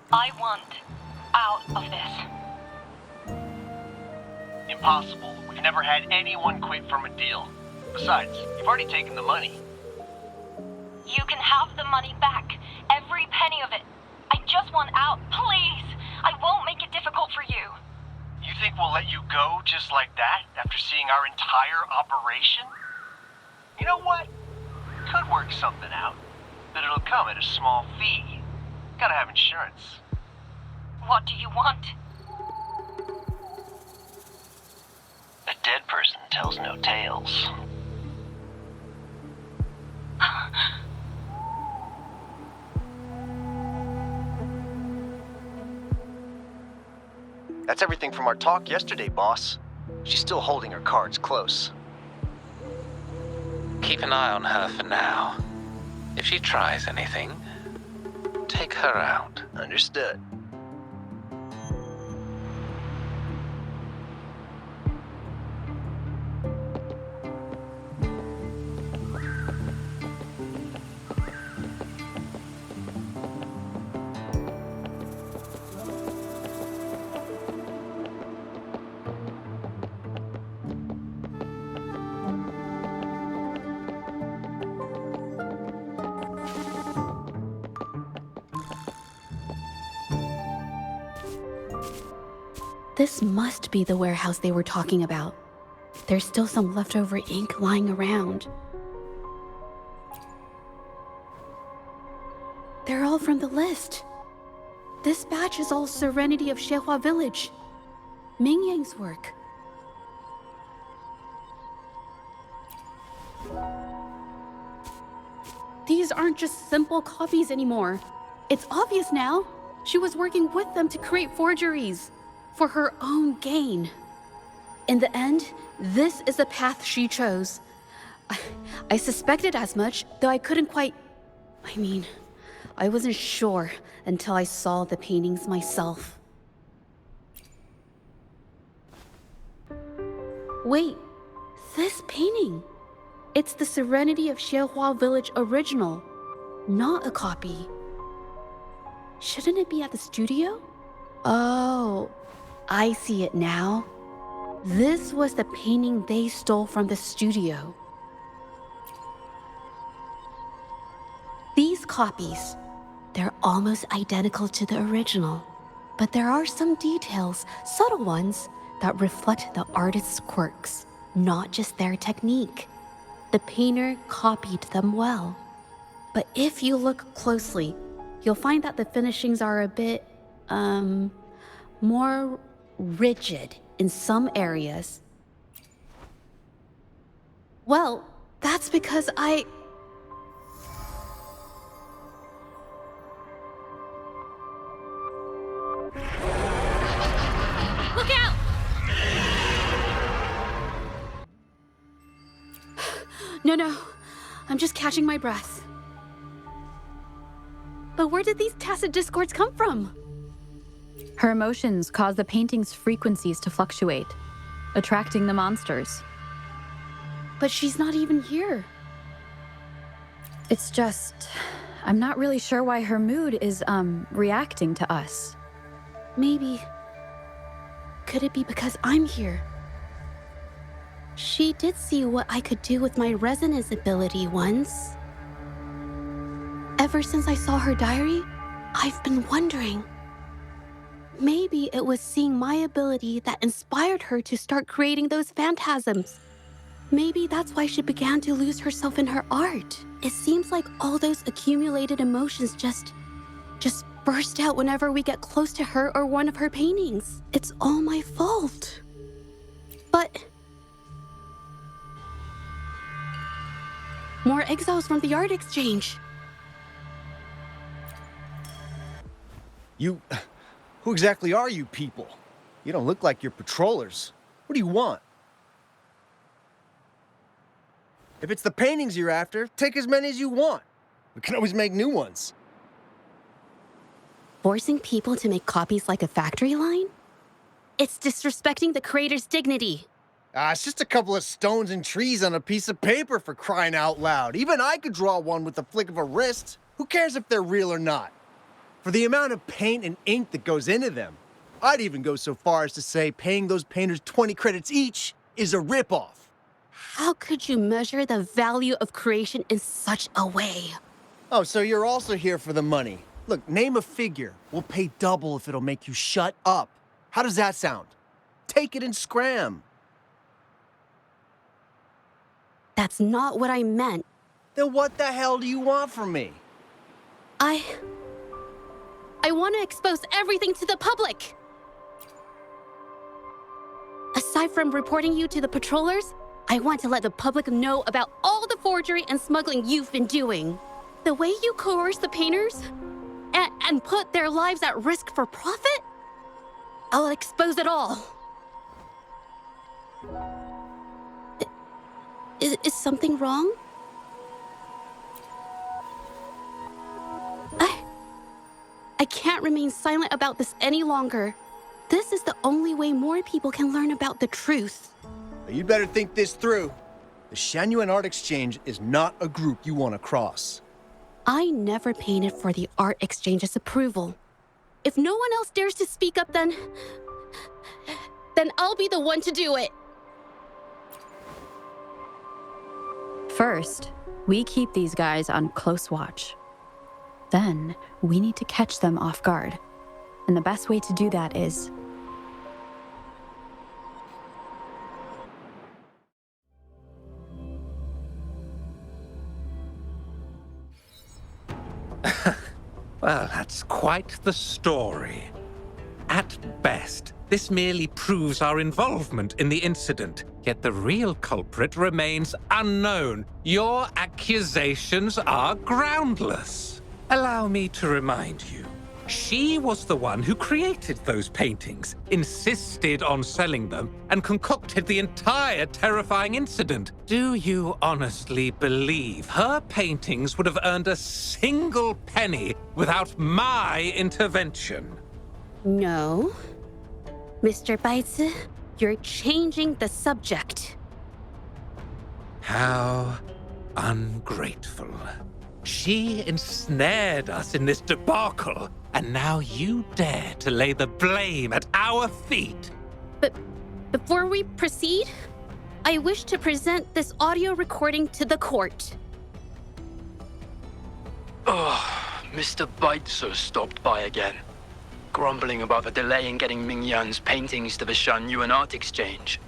I want out of this. Impossible. We've never had anyone quit from a deal. Besides, you've already taken the money. You can have the money back. Every penny of it. I just want out. Please! I won't make it difficult for you. You think we'll let you go just like that after seeing our entire operation? You know what? Could work something out. But it'll come at a small fee. Gotta have insurance. What do you want? A dead person tells no tales. That's everything from our talk yesterday, boss. She's still holding her cards close. Keep an eye on her for now. If she tries anything, take her out. Understood. This must be the warehouse they were talking about. There's still some leftover ink lying around. They're all from the list. This batch is all Serenity of Xehua Village. Ming Yang's work. These aren't just simple copies anymore. It's obvious now. She was working with them to create forgeries for her own gain. In the end, this is the path she chose. I suspected as much, though I couldn't quite... I wasn't sure until I saw the paintings myself. Wait, this painting... It's the Serenity of Xiehua Village original, not a copy. Shouldn't it be at the studio? Oh, I see it now. This was the painting they stole from the studio. These copies, they're almost identical to the original, but there are some details, subtle ones, that reflect the artist's quirks, not just their technique. The painter copied them well. But if you look closely, you'll find that the finishings are a bit, more rigid in some areas. Well, that's because Look out! No, I'm just catching my breath. But where did these tacit discords come from? Her emotions cause the painting's frequencies to fluctuate, attracting the monsters. But she's not even here. It's just, I'm not really sure why her mood is, reacting to us. Maybe. Could it be because I'm here? She did see what I could do with my resonance ability once. Ever since I saw her diary, I've been wondering. Maybe it was seeing my ability that inspired her to start creating those phantasms. Maybe that's why she began to lose herself in her art. It seems like all those accumulated emotions just burst out whenever we get close to her or one of her paintings. It's all my fault. But more exiles from the art exchange. Who exactly are you people? You don't look like you're patrollers. What do you want? If it's the paintings you're after, take as many as you want. We can always make new ones. Forcing people to make copies like a factory line? It's disrespecting the creator's dignity. It's just a couple of stones and trees on a piece of paper, for crying out loud. Even I could draw one with the flick of a wrist. Who cares if they're real or not? For the amount of paint and ink that goes into them, I'd even go so far as to say paying those painters 20 credits each is a ripoff. How could you measure the value of creation in such a way? Oh, so you're also here for the money. Look, name a figure. We'll pay double if it'll make you shut up. How does that sound? Take it and scram. That's not what I meant. Then what the hell do you want from me? I want to expose everything to the public. Aside from reporting you to the patrollers, I want to let the public know about all the forgery and smuggling you've been doing. The way you coerce the painters and put their lives at risk for profit? I'll expose it all. Is something wrong? I can't remain silent about this any longer. This is the only way more people can learn about the truth. You'd better think this through. The Shanyuan Art Exchange is not a group you want to cross. I never painted for the Art Exchange's approval. If no one else dares to speak up, then I'll be the one to do it. First, we keep these guys on close watch. Then, we need to catch them off guard. And the best way to do that is... Well, that's quite the story. At best, this merely proves our involvement in the incident, yet the real culprit remains unknown. Your accusations are groundless. Allow me to remind you, she was the one who created those paintings, insisted on selling them, and concocted the entire terrifying incident. Do you honestly believe her paintings would have earned a single penny without my intervention? No. Mr. Baitsu, you're changing the subject. How ungrateful. She ensnared us in this debacle, and now you dare to lay the blame at our feet. But before we proceed, I wish to present this audio recording to the court. Mr. Baitzer stopped by again, grumbling about the delay in getting Mingyan's paintings to the Shanyuan Art Exchange.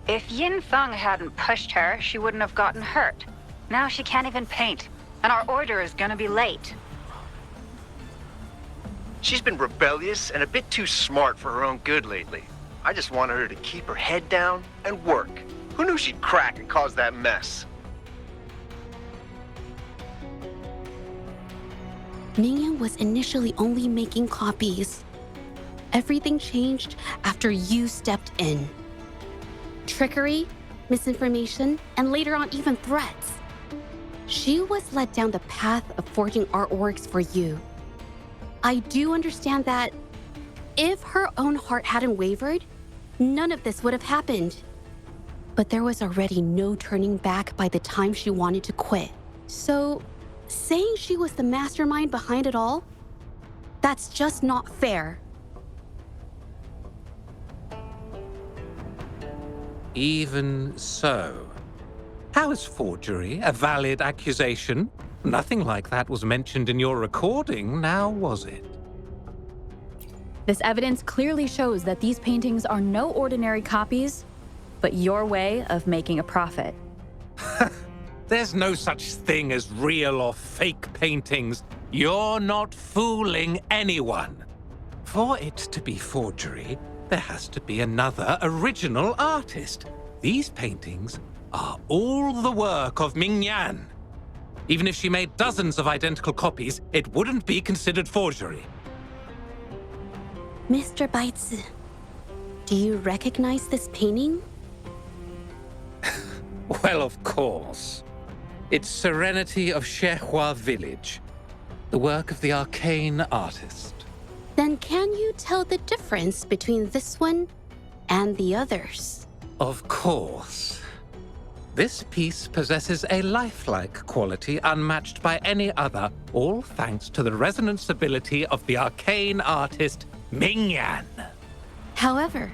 If Yin Feng hadn't pushed her, she wouldn't have gotten hurt. Now she can't even paint, and our order is gonna be late. She's been rebellious and a bit too smart for her own good lately. I just wanted her to keep her head down and work. Who knew she'd crack and cause that mess? Mingyan was initially only making copies. Everything changed after you stepped in. Trickery, misinformation, and later on even threats. She was led down the path of forging artworks for you. I do understand that if her own heart hadn't wavered, none of this would have happened. But there was already no turning back by the time she wanted to quit. So, saying she was the mastermind behind it all, that's just not fair. Even so, how is forgery a valid accusation? Nothing like that was mentioned in your recording, now was it? This evidence clearly shows that these paintings are no ordinary copies, but your way of making a profit. There's no such thing as real or fake paintings. You're not fooling anyone. For it to be forgery, there has to be another original artist. These paintings are all the work of Mingyan. Even if she made dozens of identical copies, it wouldn't be considered forgery. Mr. Baitz, do you recognize this painting? Well, of course. It's Serenity of Zhezhi Village, the work of the arcane artist. Then can you tell the difference between this one and the others? Of course. This piece possesses a lifelike quality unmatched by any other, all thanks to the resonance ability of the arcane artist Mingyan. However,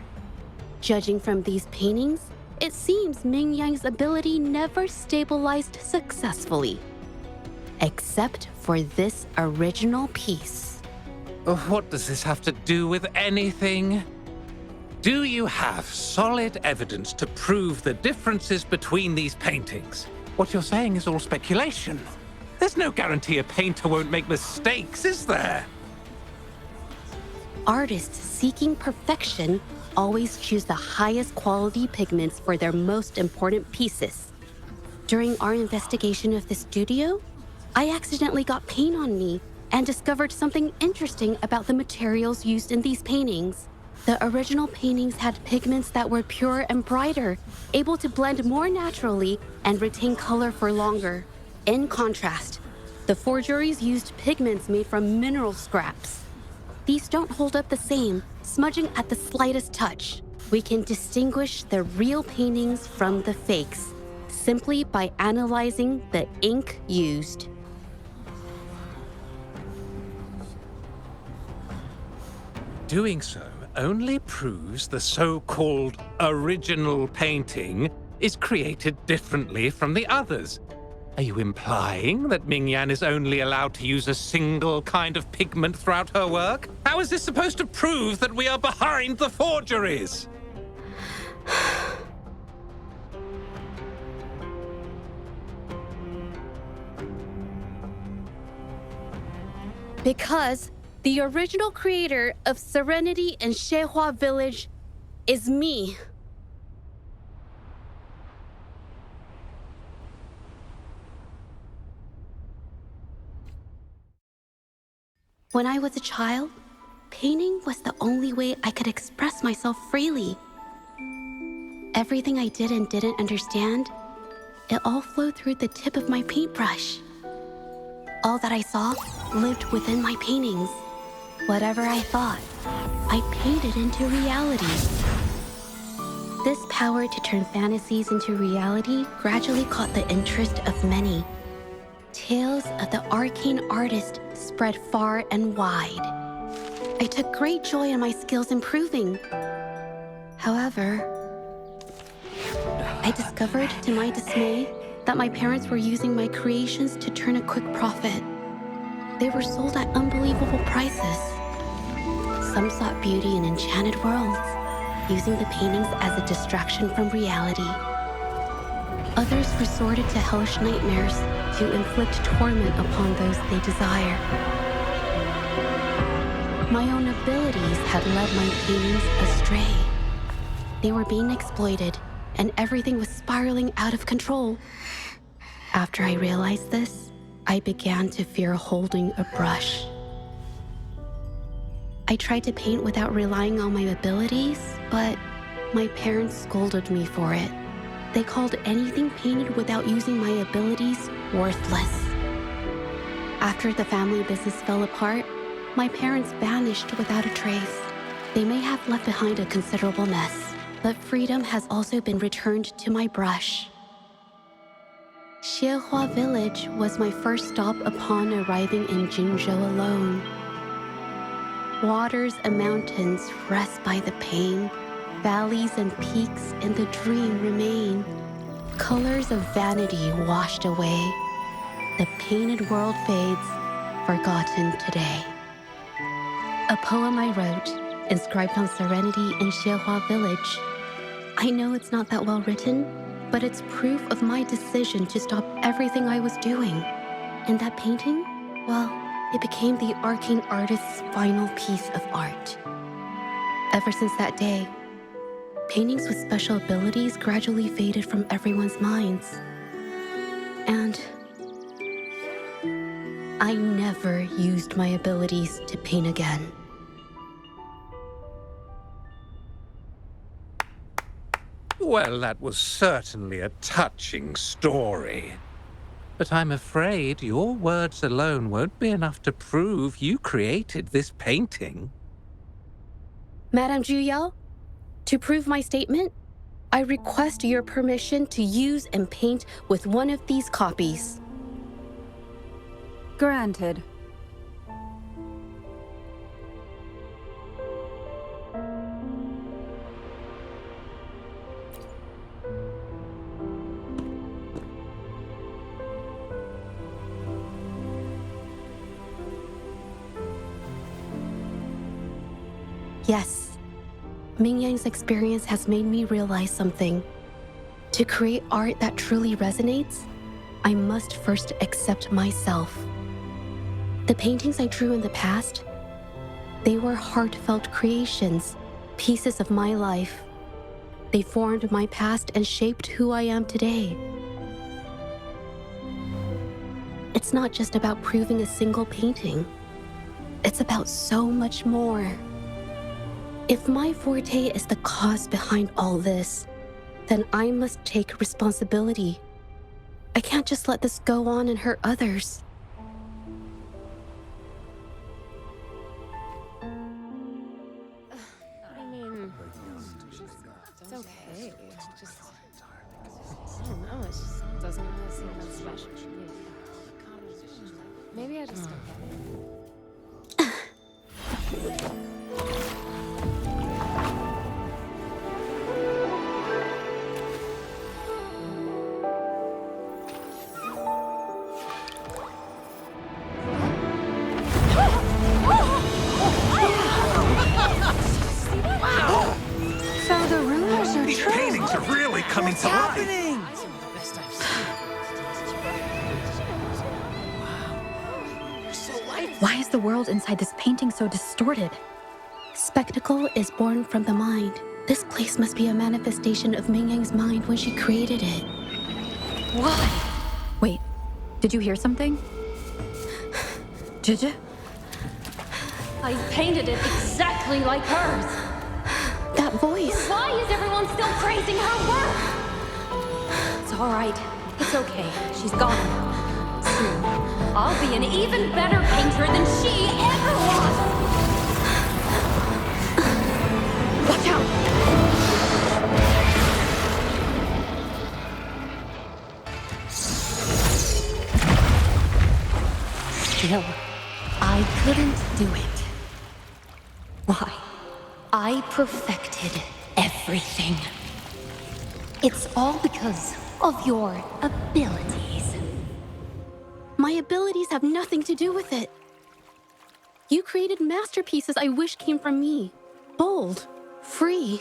judging from these paintings, it seems Mingyang's ability never stabilized successfully. Except for this original piece. What does this have to do with anything? Do you have solid evidence to prove the differences between these paintings? What you're saying is all speculation. There's no guarantee a painter won't make mistakes, is there? Artists seeking perfection always choose the highest quality pigments for their most important pieces. During our investigation of the studio, I accidentally got paint on me and discovered something interesting about the materials used in these paintings. The original paintings had pigments that were pure and brighter, able to blend more naturally and retain color for longer. In contrast, the forgeries used pigments made from mineral scraps. These don't hold up the same, smudging at the slightest touch. We can distinguish the real paintings from the fakes, simply by analyzing the ink used. Doing so only proves the so-called original painting is created differently from the others. Are you implying that Mingyan is only allowed to use a single kind of pigment throughout her work? How is this supposed to prove that we are behind the forgeries? Because the original creator of Serenity and Zhezhi Village is me. When I was a child, painting was the only way I could express myself freely. Everything I did and didn't understand, it all flowed through the tip of my paintbrush. All that I saw lived within my paintings. Whatever I thought, I painted into reality. This power to turn fantasies into reality gradually caught the interest of many. Tales of the arcane artist spread far and wide. I took great joy in my skills improving. However, I discovered to my dismay that my parents were using my creations to turn a quick profit. They were sold at unbelievable prices. Some sought beauty in enchanted worlds, using the paintings as a distraction from reality. Others resorted to hellish nightmares to inflict torment upon those they desire. My own abilities had led my paintings astray. They were being exploited, and everything was spiraling out of control. After I realized this, I began to fear holding a brush. I tried to paint without relying on my abilities, but my parents scolded me for it. They called anything painted without using my abilities worthless. After the family business fell apart, my parents vanished without a trace. They may have left behind a considerable mess, but freedom has also been returned to my brush. Xiehua Village was my first stop upon arriving in Jinzhou alone. Waters and mountains rest by the pain. Valleys and peaks in the dream remain. Colors of vanity washed away. The painted world fades, forgotten today. A poem I wrote, inscribed on serenity in Xiehua Village. I know it's not that well written, but it's proof of my decision to stop everything I was doing. And that painting, well, it became the arcane artist's final piece of art. Ever since that day, paintings with special abilities gradually faded from everyone's minds. And I never used my abilities to paint again. Well, that was certainly a touching story. But I'm afraid your words alone won't be enough to prove you created this painting. Madame Zhu, to prove my statement, I request your permission to use and paint with one of these copies. Granted. Yes, Ming Yang's experience has made me realize something. To create art that truly resonates, I must first accept myself. The paintings I drew in the past, they were heartfelt creations, pieces of my life. They formed my past and shaped who I am today. It's not just about proving a single painting. It's about so much more. If my forte is the cause behind all this, then I must take responsibility. I can't just let this go on and hurt others. I mean, it's okay. It's just, I don't know, it just doesn't really seem that special to me. Maybe I just don't get it. Coming to life. Why is the world inside this painting so distorted? Spectacle is born from the mind. This place must be a manifestation of Ming Yang's mind when she created it. Why? Wait, did you hear something? Zhezhi? I painted it exactly like hers. That voice. Why is everyone still praising her work? It's all right. It's okay. She's gone. Soon, I'll be an even better painter than she ever was. Watch out! I perfected everything. It's all because of your abilities. My abilities have nothing to do with it. You created masterpieces I wish came from me. Bold, free.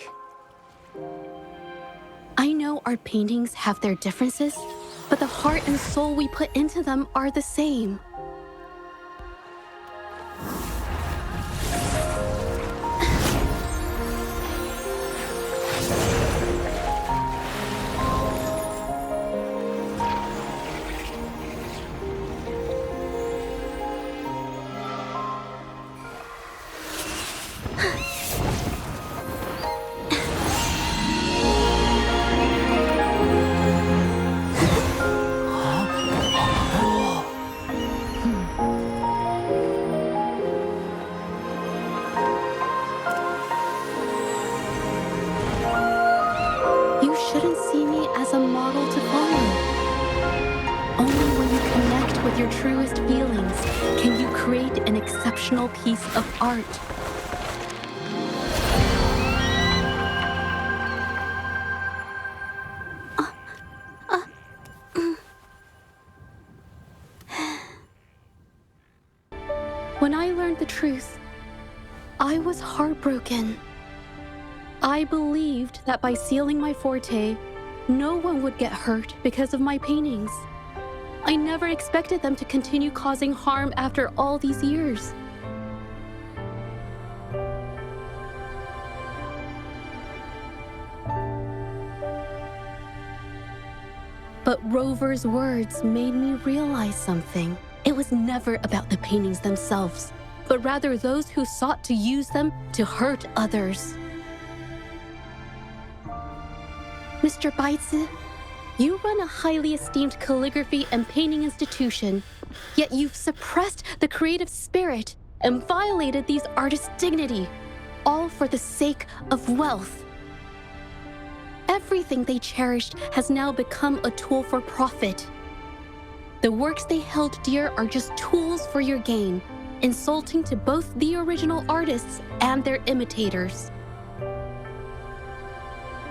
I know our paintings have their differences, but the heart and soul we put into them are the same. You shouldn't see me as a model to follow. Only when you connect with your truest feelings can you create an exceptional piece of art. When I learned the truth, I was heartbroken. I believed that by sealing my forte, no one would get hurt because of my paintings. I never expected them to continue causing harm after all these years. But Rover's words made me realize something. It was never about the paintings themselves, but rather those who sought to use them to hurt others. Mr. Baitsu, you run a highly esteemed calligraphy and painting institution, yet you've suppressed the creative spirit and violated these artists' dignity, all for the sake of wealth. Everything they cherished has now become a tool for profit. The works they held dear are just tools for your gain, insulting to both the original artists and their imitators.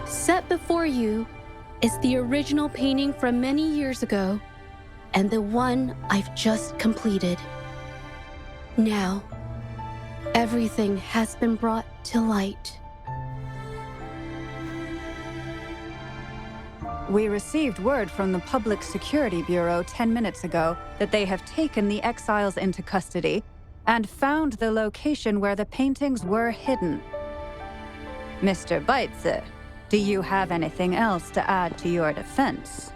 Set before you is the original painting from many years ago, and the one I've just completed. Now, everything has been brought to light. We received word from the Public Security Bureau 10 minutes ago that they have taken the exiles into custody and found the location where the paintings were hidden. Mr. Baitsu, do you have anything else to add to your defense?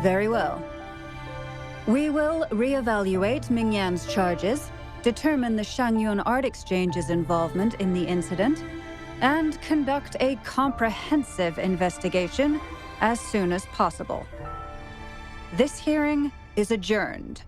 Very well. We will reevaluate Mingyan's charges, determine the Shangyun Art Exchange's involvement in the incident, and conduct a comprehensive investigation as soon as possible. This hearing is adjourned.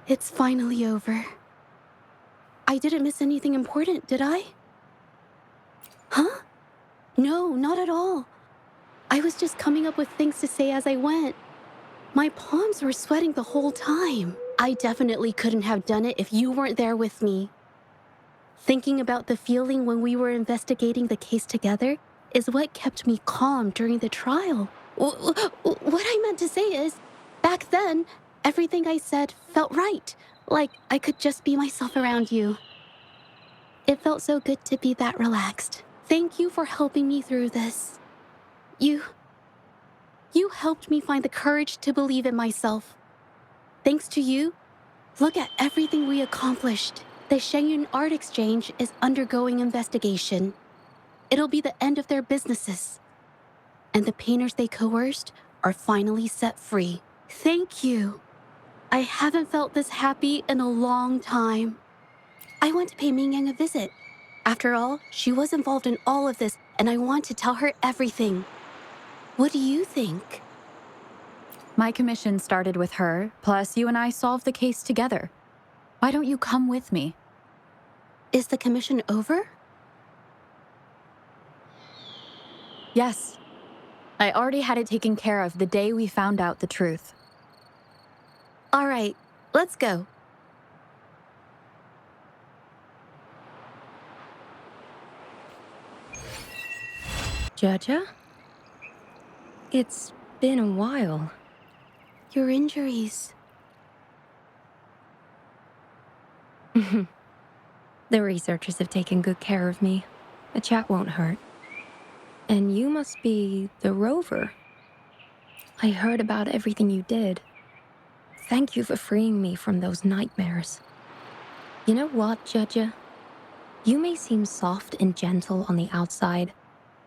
It's finally over. I didn't miss anything important, did I? Huh? No, not at all. I was just coming up with things to say as I went. My palms were sweating the whole time. I definitely couldn't have done it if you weren't there with me. Thinking about the feeling when we were investigating the case together is what kept me calm during the trial. What I meant to say is, back then, everything I said felt right, like I could just be myself around you. It felt so good to be that relaxed. Thank you for helping me through this. You helped me find the courage to believe in myself. Thanks to you, look at everything we accomplished. The Shangyun Art Exchange is undergoing investigation. It'll be the end of their businesses. and the painters they coerced are finally set free. Thank you. I haven't felt this happy in a long time. I want to pay Mingyang a visit. After all, she was involved in all of this, and I want to tell her everything. What do you think? My commission started with her, plus you and I solved the case together. Why don't you come with me? Is the commission over? Yes. I already had it taken care of the day we found out the truth. All right, let's go. Zhezhi? It's been a while. Your injuries. The researchers have taken good care of me. A chat won't hurt. And you must be the Rover. I heard about everything you did. Thank you for freeing me from those nightmares. You know what, Zhezhi? You may seem soft and gentle on the outside,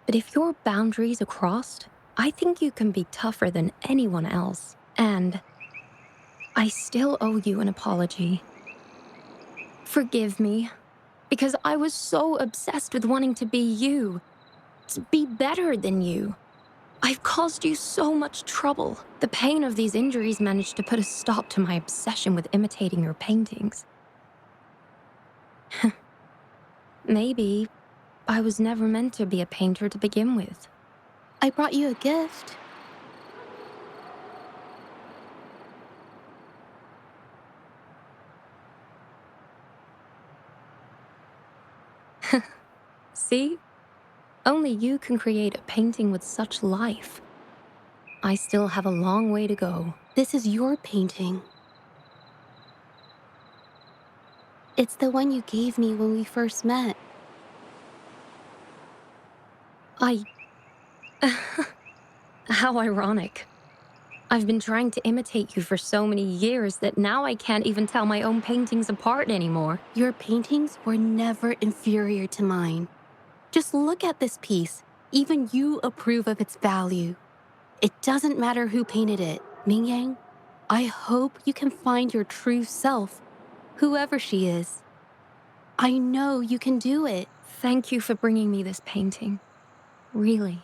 but if your boundaries are crossed, I think you can be tougher than anyone else. And I still owe you an apology. Forgive me, because I was so obsessed with wanting to be you, to be better than you. I've caused you so much trouble. The pain of these injuries managed to put a stop to my obsession with imitating your paintings. Maybe I was never meant to be a painter to begin with. I brought you a gift. See? Only you can create a painting with such life. I still have a long way to go. This is your painting. It's the one you gave me when we first met. How ironic. I've been trying to imitate you for so many years that now I can't even tell my own paintings apart anymore. Your paintings were never inferior to mine. Just look at this piece. Even you approve of its value. It doesn't matter who painted it. Mingyang, I hope you can find your true self, whoever she is. I know you can do it. Thank you for bringing me this painting. Really.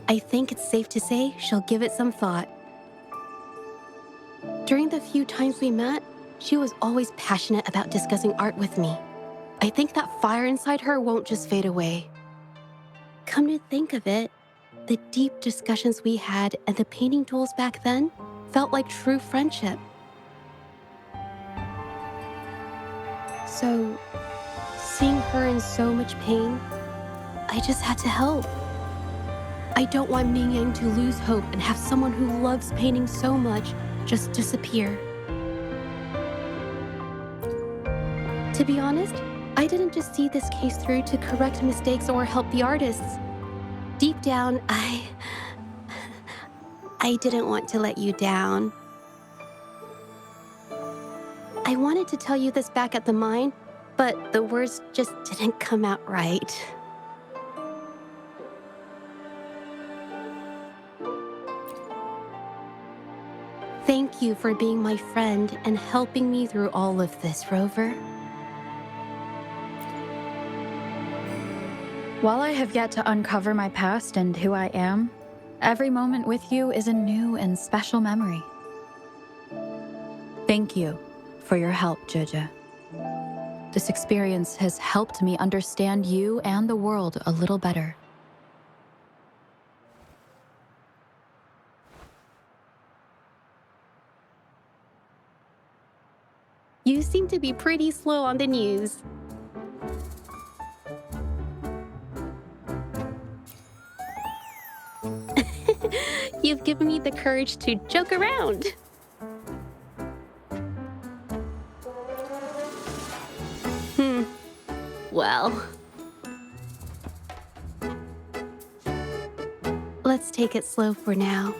I think it's safe to say she'll give it some thought. During the few times we met, she was always passionate about discussing art with me. I think that fire inside her won't just fade away. Come to think of it, the deep discussions we had and the painting duels back then felt like true friendship. So, seeing her in so much pain, I just had to help. I don't want Mingyang to lose hope and have someone who loves painting so much just disappear. To be honest, I didn't just see this case through to correct mistakes or help the artists. Deep down, I didn't want to let you down. I wanted to tell you this back at the mine, but the words just didn't come out right. Thank you for being my friend and helping me through all of this, Rover. While I have yet to uncover my past and who I am, every moment with you is a new and special memory. Thank you for your help, Zhezhi. This experience has helped me understand you and the world a little better. You seem to be pretty slow on the news. You've given me the courage to joke around. Well, let's take it slow for now.